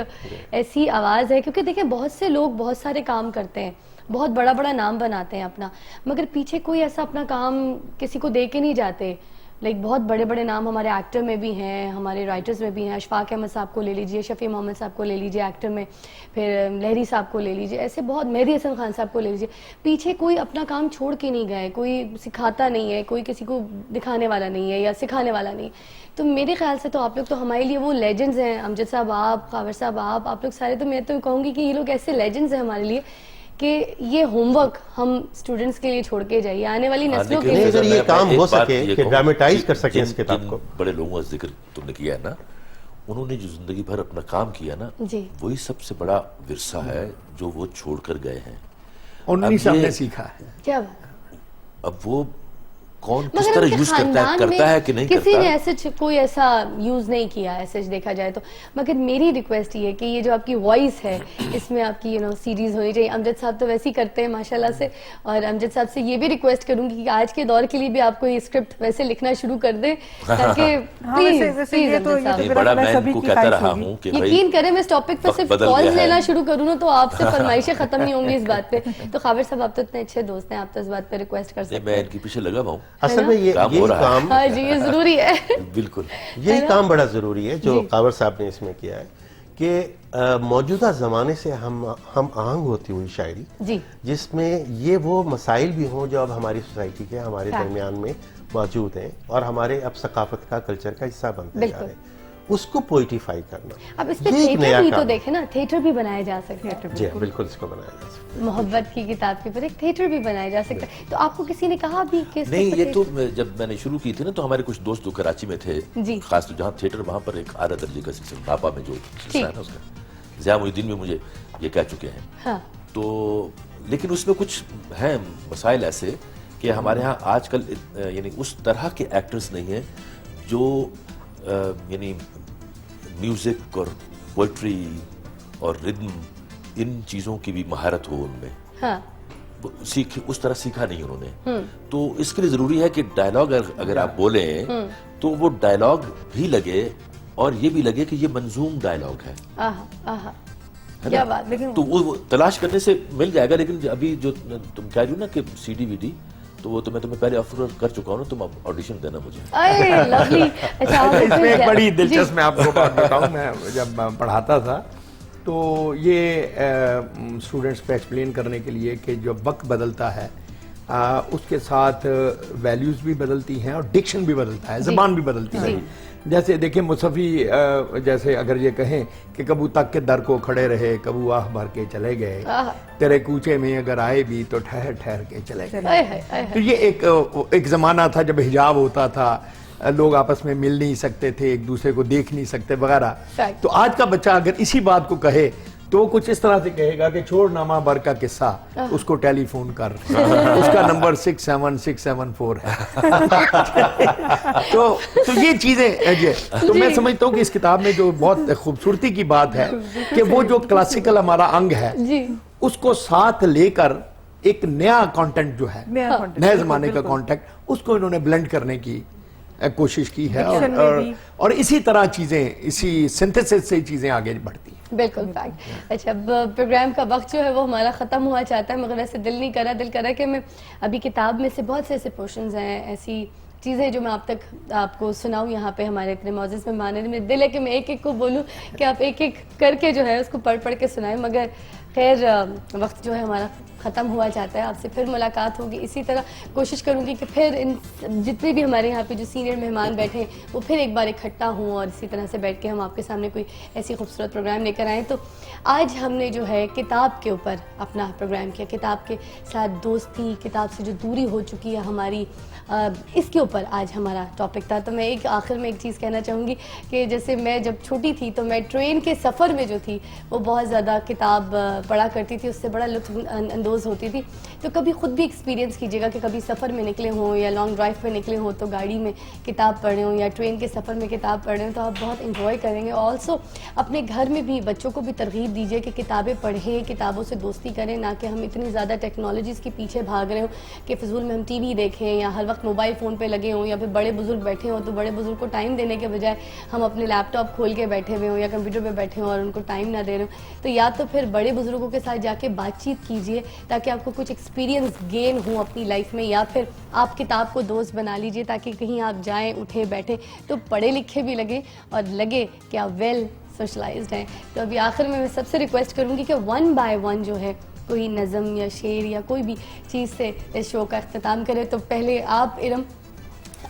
ایسی آواز ہے, کیونکہ دیکھیں بہت سے لوگ بہت سارے کام کرتے ہیں, بہت بڑا بڑا نام بناتے ہیں اپنا, مگر پیچھے کوئی ایسا اپنا کام کسی کو دے کے نہیں جاتے. بہت بڑے بڑے نام ہمارے ایکٹر میں بھی ہیں, ہمارے رائٹرز میں بھی ہیں. اشفاق احمد صاحب کو لے لیجئے, شفیع محمد صاحب کو لے لیجئے ایکٹر میں, پھر لہری صاحب کو لے لیجئے, ایسے بہت, مہدی حسن خان صاحب کو لے لیجئے. پیچھے کوئی اپنا کام چھوڑ کے نہیں گئے, کوئی سکھاتا نہیں ہے, کوئی کسی کو دکھانے والا نہیں ہے یا سکھانے والا نہیں. تو میرے خیال سے تو آپ لوگ تو ہمارے لیے وہ لیجنڈز ہیں, امجد صاحب آپ, خاور صاحب آپ لوگ سارے, تو میں تو کہوں گی کہ یہ لوگ ایسے لیجنڈز ہیں ہمارے لیے کہ یہ ہوم ورک ہم اسٹوڈنٹس کے لیے چھوڑ کے جائیے, آنے والی نسلوں کے لیے اگر یہ کام ہو سکے کہ ڈرامٹائز کر سکیں اس کتاب کو. بڑے لوگوں کا ذکر تم نے کیا ہے نا, انہوں نے جو زندگی بھر اپنا کام کیا نا, وہی سب سے بڑا ورثہ ہے جو وہ چھوڑ کر گئے ہیں. انہوں نے سب نے سیکھا ہے. کیا اب وہ کون کس طرح یوز کرتا ہے کہ نہیں کرتا, کسی نے ایسے کوئی ایسا یوز نہیں کیا ایسے دیکھا جائے تو. مگر میری ریکویسٹ یہ ہے کہ یہ جو آپ کی وائس ہے اس میں آپ کی سیریز ہونی چاہیے. امجد صاحب تو ویسے ہی کرتے ہیں ماشاءاللہ سے, اور امجد صاحب سے یہ بھی ریکویسٹ کروں گی کہ آج کے دور کے لیے بھی آپ کو یہ اسکرپٹ ویسے لکھنا شروع کر دیں, تاکہ بڑا میں ان کو کہتا رہا ہوں کہ یقین کریں میں اس ٹاپک پہ صرف کالز لینا شروع کروں نا تو آپ سے فرمائشیں ختم نہیں ہوں گی اس بات پہ. تو خاور صاحب آپ تو اتنے اچھے دوست ہیں, آپ تو اس بات پہ ریکویسٹ کر سکتے ہیں. میں ان کے پیچھے لگا ہوا ہوں, اصل میں یہ کام یہ ضروری ہے, بالکل یہی کام بڑا ضروری ہے جو خاور صاحب نے اس میں کیا ہے کہ موجودہ زمانے سے ہم آہنگ ہوتی ہوئی شاعری, جس میں یہ وہ مسائل بھی ہوں جو اب ہماری سوسائٹی کے ہمارے درمیان میں موجود ہیں اور ہمارے اب ثقافت کا, کلچر کا حصہ بنتے جا رہے ہیں, اس کو پوئٹیفائی کرنا. اب اس پہ تھیٹر بھی تو دیکھیں نا, تھیٹر بھی بنایا جا سکتا ہے. جی بالکل اس کو بنایا جا سکتا ہے. محبت کی کتاب کے اوپر ایک تھیٹر بھی بنایا جا سکتا ہے. تو آپ کو کسی نے کہا بھی کہ نہیں, یہ تو جب میں نے شروع کی تھی نا تو ہمارے کچھ دوست جو کراچی میں تھے, خاص طور جہاں تھیٹر, وہاں پر ایک اعلیٰ درجے کا سلسلہ بھاپا میں جو سلسلہ ہے نا اس کا, ضیاء محی الدین میں مجھے یہ کہہ چکے ہیں. تو لیکن اس میں کچھ ہیں مسائل ایسے کہ ہمارے ہاں آج کل یعنی اس طرح کے ایکٹرز نہیں ہیں جو یعنی میوزک اور پوئٹری اور ردم ان چیزوں کی بھی مہارت ہو ان میں, اس طرح سیکھا نہیں انہوں نے. تو اس کے لیے ضروری ہے کہ ڈائلاگ اگر آپ بولیں تو وہ ڈائلاگ بھی لگے اور یہ بھی لگے کہ یہ منظوم ڈائلاگ ہے. تو وہ تلاش کرنے سے مل جائے گا. لیکن ابھی جو تم کہہ رہی ہو نا کہ سی ڈی وی ڈی, تو وہ تو میں تمہیں پہلے آفر کر چکا ہوں, تم آڈیشن دینا مجھے. اس میں ایک بڑی دلچسپ میں آپ کو بات بتاؤں, میں جب پڑھاتا تھا تو یہ اسٹوڈنٹس پہ ایکسپلین کرنے کے لیے کہ جو وقت بدلتا ہے اس کے ساتھ ویلیوز بھی بدلتی ہیں اور ڈکشن بھی بدلتا ہے, زبان بھی بدلتی ہے. جیسے دیکھیں مصطفی, جیسے اگر یہ کہیں کہ کبو تک کے در کو کھڑے رہے, کبو آہ بھر کے چلے گئے, تیرے کوچے میں اگر آئے بھی تو ٹھہر ٹھہر کے چلے گئے. تو یہ ایک زمانہ تھا جب حجاب ہوتا تھا, لوگ آپس میں مل نہیں سکتے تھے, ایک دوسرے کو دیکھ نہیں سکتے وغیرہ. تو آج کا بچہ اگر اسی بات کو کہے تو وہ کچھ اس طرح سے کہے گا کہ چھوڑ نامہ بر کا قصہ, اس کو ٹیلی فون کر, اس کا نمبر 67674 ہے. تو یہ چیزیں, تو میں سمجھتا ہوں کہ اس کتاب میں جو بہت خوبصورتی کی بات ہے کہ وہ جو کلاسیکل ہمارا انگ ہے اس کو ساتھ لے کر ایک نیا کانٹینٹ جو ہے, نئے زمانے کا کانٹینٹ, اس کو انہوں نے بلینڈ کرنے کی کوشش کی ہے Diction میں بھی. اور اسی طرح چیزیں اسی سنتھسس سے چیزیں آگے بڑھتی ہیں. بالکل فیکٹ. اچھا اب پروگرام کا وقت جو ہے وہ ہمارا ختم ہوا چاہتا ہے مگر ایسے دل نہیں کرا, دل کرا کہ میں ابھی کتاب میں سے بہت سے ایسے پورشنز ہیں, ایسی چیزیں جو میں اب تک آپ کو سناؤں یہاں پہ ہمارے اتنے معزز مہمان ہیں. میرا دل ہے کہ میں ایک ایک کو بولوں کہ آپ ایک ایک کر کے جو ہے اس کو پڑھ کے سنائیں, مگر خیر وقت جو ہے ہمارا ختم ہوا چاہتا ہے. آپ سے پھر ملاقات ہوگی, اسی طرح کوشش کروں گی کہ پھر ان جتنے بھی ہمارے یہاں پہ جو سینئر مہمان بیٹھے ہیں وہ پھر ایک بار اکٹھا ہوں اور اسی طرح سے بیٹھ کے ہم آپ کے سامنے کوئی ایسی خوبصورت پروگرام لے کر آئیں. تو آج ہم نے جو ہے کتاب کے اوپر اپنا پروگرام کیا, کتاب کے ساتھ دوستی, کتاب سے جو دوری ہو چکی ہے ہماری, اس کے اوپر آج ہمارا ٹاپک تھا. تو میں آخر میں ایک چیز کہنا چاہوں گی کہ جیسے میں جب چھوٹی تھی تو میں ٹرین کے سفر میں جو تھی وہ بہت زیادہ کتاب پڑھا کرتی تھی, اس سے بڑا لطف اندوز ہوتی تھی. تو کبھی خود بھی ایکسپیرینس کیجیے گا کہ کبھی سفر میں نکلے ہوں یا لانگ ڈرائیو پہ نکلے ہوں تو گاڑی میں کتاب پڑھ رہے ہوں یا ٹرین کے سفر میں کتاب پڑھ رہے ہوں تو آپ بہت انجوائے کریں گے. آلسو اپنے گھر میں بھی بچوں کو بھی ترغیب دیجیے کہ کتابیں پڑھیں, کتابوں سے دوستی کریں, نہ کہ ہم اتنی زیادہ ٹیکنالوجیز کے پیچھے بھاگ رہے ہوں کہ فضول میں ہم ٹی وی دیکھیں یا ہر وقت موبائل فون پہ لگے ہوں یا پھر بڑے بزرگ بیٹھے ہوں تو بڑے بزرگ کو ٹائم دینے کے بجائے ہم اپنے لیپ ٹاپ کھول کے بیٹھے ہوئے ہوں یا کمپیوٹر پہ بیٹھے ہوں اور ان کو ٹائم نہ دے رہے ہوں. تو یا تو پھر بڑے بزرگوں کے ساتھ جا کے بات چیت کیجیے تاکہ آپ کو کچھ ایکسپیرینس گین ہوں اپنی لائف میں, یا پھر آپ کتاب کو دوست بنا لیجیے تاکہ کہیں آپ جائیں اٹھے بیٹھے تو پڑھے لکھے بھی لگیں اور لگے کہ آپ ویل سوشلائزڈ ہیں. تو ابھی آخر میں سب سے ریکویسٹ کروں گی کہ 1 by 1 جو ہے کوئی نظم یا شعر یا کوئی بھی چیز سے اس شو کا اختتام کرے. تو پہلے آپ ارم,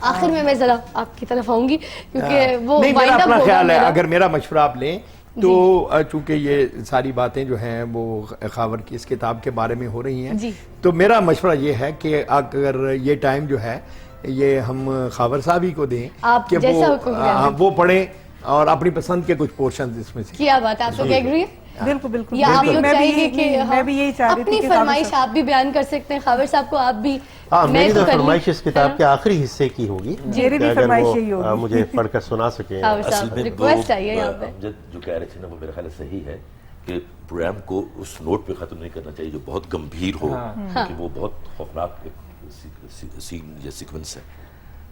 آخر میں ذرا آپ کی طرف آؤں گی کیونکہ وہ نہیں, میرا وائنڈ اپنا اپ ہوگا خیال ہے میرا. اگر میرا مشورہ آپ لیں تو چونکہ یہ ساری باتیں جو ہیں وہ خاور کی اس کتاب کے بارے میں ہو رہی ہیں, جی. تو میرا مشورہ یہ ہے کہ اگر یہ ٹائم جو ہے یہ ہم خاور صاحب ہی کو دیں آپ کہ جیسا حکم کریں. وہ پڑھیں اور اپنی پسند کے کچھ پورشنز اس میں سے. کیا بات ہے, آپ لوگ ایگری ہیں بالکل بالکل. یا آپ لوگ چاہیں گے کہ میں بھی یہی چاہ رہی تھی اپنی کہ فرمائش آپ بھی بیان کر سکتے ہیں خاور صاحب کو, آپ بھی. ہاں, میں میری تو تو کر لی. فرمائش اس کتاب کے آخری حصے کی ہوگی میری بھی کہ اگر فرمائش وہ یہی ہوگی. مجھے پڑھ کر سنا سکیں. خاور اصل صاحب میں ریکویسٹ چاہیے یہاں پہ. امجد جو کہہ رہے تھے نا وہ میرا خیال صحیح ہے کہ پروگرام کو اس نوٹ پہ ختم نہیں کرنا چاہیے جو بہت گمبھیر ہو, کہ وہ بہت خوفناک سین یا سیکوینس ہے.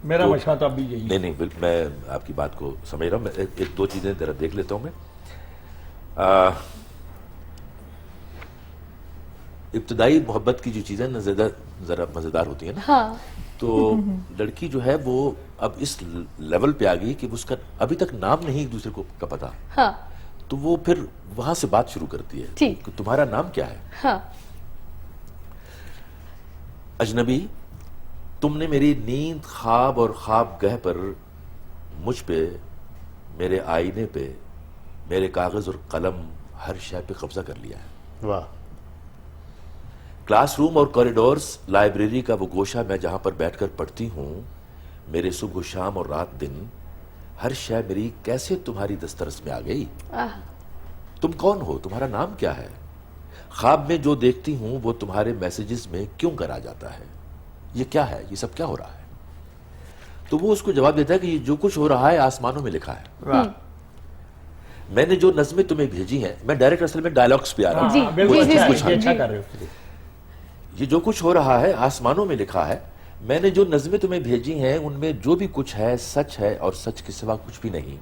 میرا مشورہ تو اب بھی یہی. نہیں, میں آپ کی بات کو سمجھ رہا ہوں. میں ایک دو چیزیں ذرا دیکھ لیتا ہوں. میں ابتدائی محبت کی جو چیزیں نا ذرا مزیدار ہوتی ہیں نا, تو لڑکی جو ہے وہ اب اس لیول پہ آ گئی کہ اس کا ابھی تک نام نہیں ایک دوسرے کو کا پتا, تو وہ پھر وہاں سے بات شروع کرتی ہے کہ تمہارا نام کیا ہے. اجنبی, تم نے میری نیند, خواب اور خواب گہ پر, مجھ پہ, میرے آئینے پہ, میرے کاغذ اور قلم, ہر شے پہ قبضہ کر لیا ہے. واہ. کلاس روم اور کوریڈورز, لائبریری کا وہ گوشہ میں جہاں پر بیٹھ کر پڑھتی ہوں, میرے صبح و شام اور رات دن, ہر شے میری کیسے تمہاری دسترس میں آ گئی. تم کون ہو, تمہارا نام کیا ہے, خواب میں جو دیکھتی ہوں وہ تمہارے میسیجز میں کیوں کر آ جاتا ہے, یہ کیا ہے, یہ سب کیا ہو رہا ہے. تو وہ اس کو جواب دیتا ہے کہ یہ جو کچھ ہو رہا ہے آسمانوں میں لکھا ہے. میں نے جو نظمیں تمہیں بھیجی ہیں, میں ڈائریکٹ اصل میں ڈائلاگس پہ آ رہا ہوں. یہ جو کچھ ہو رہا ہے آسمانوں میں لکھا ہے, میں نے جو نظمیں تمہیں بھیجی ہیں ان میں جو بھی کچھ ہے سچ ہے اور سچ کے سوا کچھ بھی نہیں.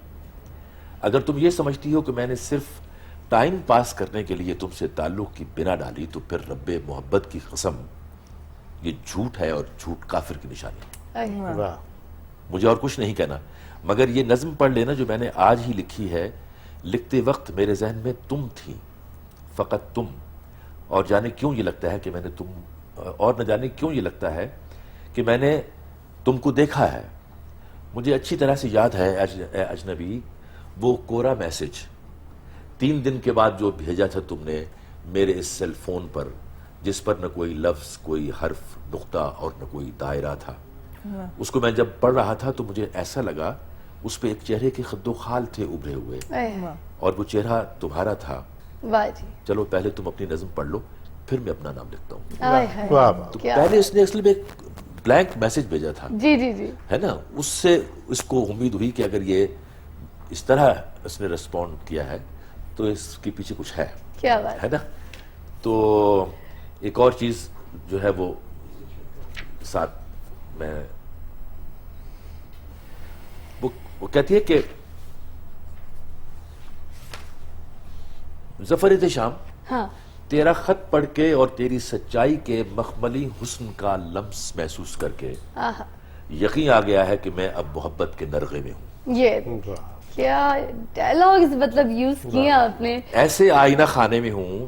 اگر تم یہ سمجھتی ہو کہ میں نے صرف ٹائم پاس کرنے کے لیے تم سے تعلق کی بنا ڈالی تو پھر رب محبت کی قسم, یہ جھوٹ ہے اور جھوٹ کافر کی نشانی. واہ. مجھے اور کچھ نہیں کہنا مگر یہ نظم پڑھ لینا جو میں نے آج ہی لکھی ہے. لکھتے وقت میرے ذہن میں تم تھی, فقط تم, اور جانے کیوں یہ لگتا ہے کہ میں نے اور نہ جانے کیوں یہ لگتا ہے کہ میں نے تم کو دیکھا ہے. مجھے اچھی طرح سے یاد ہے اے اجنبی, وہ کورا میسج 3 دن کے بعد جو بھیجا تھا تم نے میرے اس سیل فون پر, جس پر نہ کوئی لفظ, کوئی حرف, نقطہ اور نہ کوئی دائرہ تھا. اس کو میں جب پڑھ رہا تھا تو مجھے ایسا لگا اس پہ ایک چہرے کے خد و خال تھے ابھرے ہوئے, اور وہ چہرہ تمہارا تھا. چلو پہلے تم اپنی نظم پڑھ لو, پھر میں اپنا نام لکھتا ہوں. تو پہلے اس نے اصل میں ایک بلینک میسج بھیجا تھا, ہے نا, اس سے اس کو امید ہوئی کہ اگر یہ اس طرح اس نے ریسپونڈ کیا ہے تو اس کے پیچھے کچھ ہے, ہے نا. تو ایک اور چیز جو ہے وہ ساتھ میں وہ کہتی ہے کہ ظفر احتشام ہاں تیرا خط پڑھ کے اور تیری سچائی کے مخملی حسن کا لمس محسوس کر کے آہا یقین آ گیا ہے کہ میں اب محبت کے نرغے میں ہوں. یہ کیا ڈائلاگز مطلب یوز کیا آپ نے. ایسے آئینہ خانے میں ہوں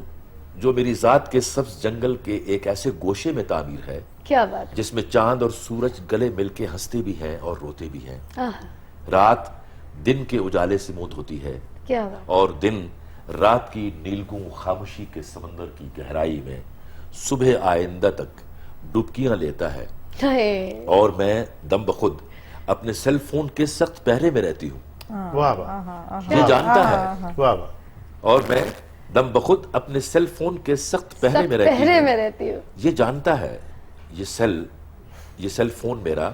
جو میری ذات کے سبز جنگل کے ایک ایسے گوشے میں تعمیر ہے کیا بات. جس میں چاند اور سورج گلے مل کے ہنستے بھی ہیں اور روتے بھی ہیں. آہا رات دن کے اجالے سے مود ہوتی ہے کیا بات. اور دن رات کی نیلگوں خاموشی کے سمندر کی گہرائی میں صبح آئندہ تک ڈبکیاں لیتا ہے اور میں دم بخود اپنے سیل فون کے سخت پہرے میں رہتی ہوں. واہ واہ یہ جانتا ہے واہ واہ. اور میں دم بخود اپنے سیل فون کے سخت پہرے میں رہتی ہوں. یہ جانتا ہے یہ سیل فون میرا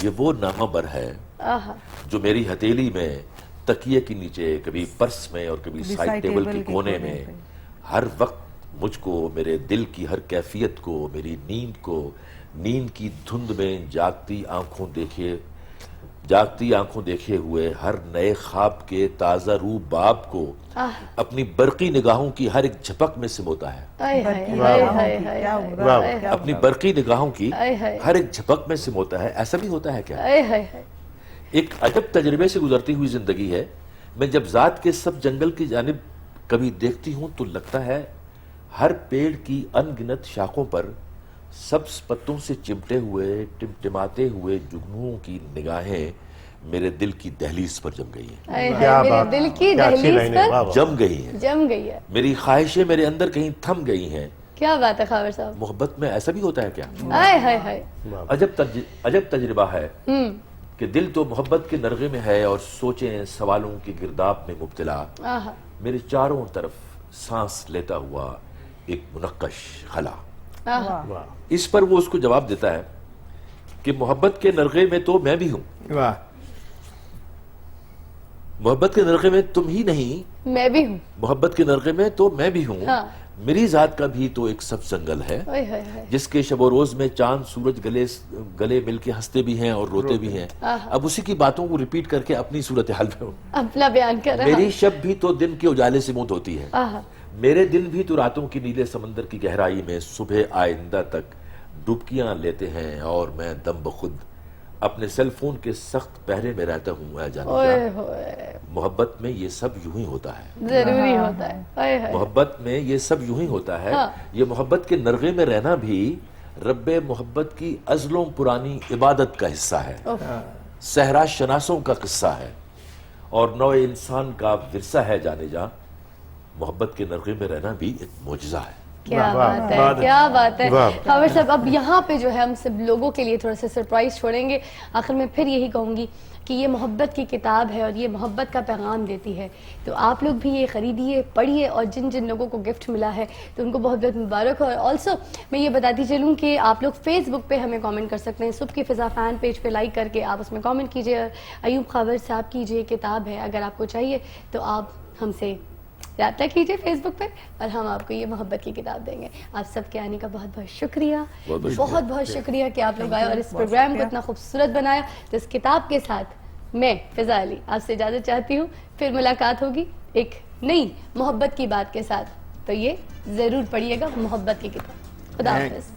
یہ وہ نامہ بر ہے جو میری ہتھیلی میں تکیے کے نیچے کبھی پرس میں اور کبھی سائڈ ٹیبل کے کونے میں ہر وقت مجھ کو میرے دل کی ہر کیفیت کو میری نیند کی دھند میں جاگتی آنکھوں دیکھے ہوئے ہر نئے خواب کے تازہ روح باب کو اپنی برقی نگاہوں کی ہر ایک جھپک میں سموتا ہے. اپنی برقی نگاہوں کی ہر ایک جھپک میں سموتا ہے. ایسا بھی ہوتا ہے کیا؟ ایک عجب تجربے سے گزرتی ہوئی زندگی ہے. میں جب ذات کے سب جنگل کی جانب کبھی دیکھتی ہوں تو لگتا ہے ہر پیڑ کی ان گنت شاخوں پر سبز پتوں سے چمٹے ہوئے ٹمٹماتے ہوئے جگنوؤں کی نگاہیں میرے دل کی دہلیز پر جم گئی ہیں. میرے دل کی دہلیز پر جم گئی ہیں. میری خواہشیں میرے اندر کہیں تھم گئی ہیں. کیا بات ہے خاور صاحب. محبت میں ایسا بھی ہوتا ہے کیا؟ ہائے عجب تجربہ ہے کہ دل تو محبت کے نرغے میں ہے اور سوچیں سوالوں کی گرداب میں مبتلا میرے چاروں طرف سانس لیتا ہوا ایک منقش خلا. اس پر وہ اس کو جواب دیتا ہے کہ محبت کے نرغے میں تو میں بھی ہوں. محبت کے نرغے میں تم ہی نہیں میں بھی ہوں. محبت کے نرغے میں تو میں بھی ہوں. میری ذات کا بھی تو ایک سب جنگل ہے جس کے شب و روز میں چاند سورج گلے مل کے ہنستے بھی ہیں اور روتے بھی ہیں. اب اسی کی باتوں کو ریپیٹ کر کے اپنی صورتحال میں اپنا بیان کر رہا. میری شب بھی تو دن کے اجالے سے مود ہوتی ہے. میرے دن بھی تو راتوں کی نیلے سمندر کی گہرائی میں صبح آئندہ تک ڈبکیاں لیتے ہیں اور میں دم بخود اپنے سیل فون کے سخت پہرے میں رہتا ہوں. اے جانو محبت میں یہ سب یوں ہی ہوتا ہے. ضروری ہوتا ہے. محبت میں یہ سب یوں ہی ہوتا ہے. یہ محبت کے نرغے میں رہنا بھی رب محبت کی ازلوں پرانی عبادت کا حصہ ہے. صحرا شناسوں کا قصہ ہے اور نوع انسان کا ورثہ ہے. جانے جا محبت کے نرغے میں رہنا بھی ایک معجزہ ہے. کیا بات ہے. کیا بات ہے خاور صاحب. اب یہاں پہ جو ہے ہم سب لوگوں کے لیے تھوڑا سا سرپرائز چھوڑیں گے. آخر میں پھر یہی کہوں گی کہ یہ محبت کی کتاب ہے اور یہ محبت کا پیغام دیتی ہے. تو آپ لوگ بھی یہ خریدیے, پڑھیے اور جن جن لوگوں کو گفٹ ملا ہے تو ان کو بہت بہت مبارک ہو. اور آلسو میں یہ بتاتی چلوں کہ آپ لوگ فیس بک پہ ہمیں کامنٹ کر سکتے ہیں. صبح کی فضا فین پیج پہ لائک کر کے آپ اس میں کامنٹ کیجیے. ایوب خاور صاحب کی یہ کتاب ہے, اگر آپ کو چاہیے تو آپ ہم سے رابطہ کیجیے فیس بک پہ اور ہم آپ کو یہ محبت کی کتاب دیں گے. آپ سب کے آنے کا بہت بہت شکریہ. بہت بہت شکریہ کہ آپ لوگ آئے اور اس پروگرام کو اتنا خوبصورت بنایا. تو اس کتاب کے ساتھ میں فضا علی آپ سے اجازت چاہتی ہوں. پھر ملاقات ہوگی ایک نئی محبت کی بات کے ساتھ. تو یہ ضرور پڑھیے گا محبت کی کتاب. خدا حافظ.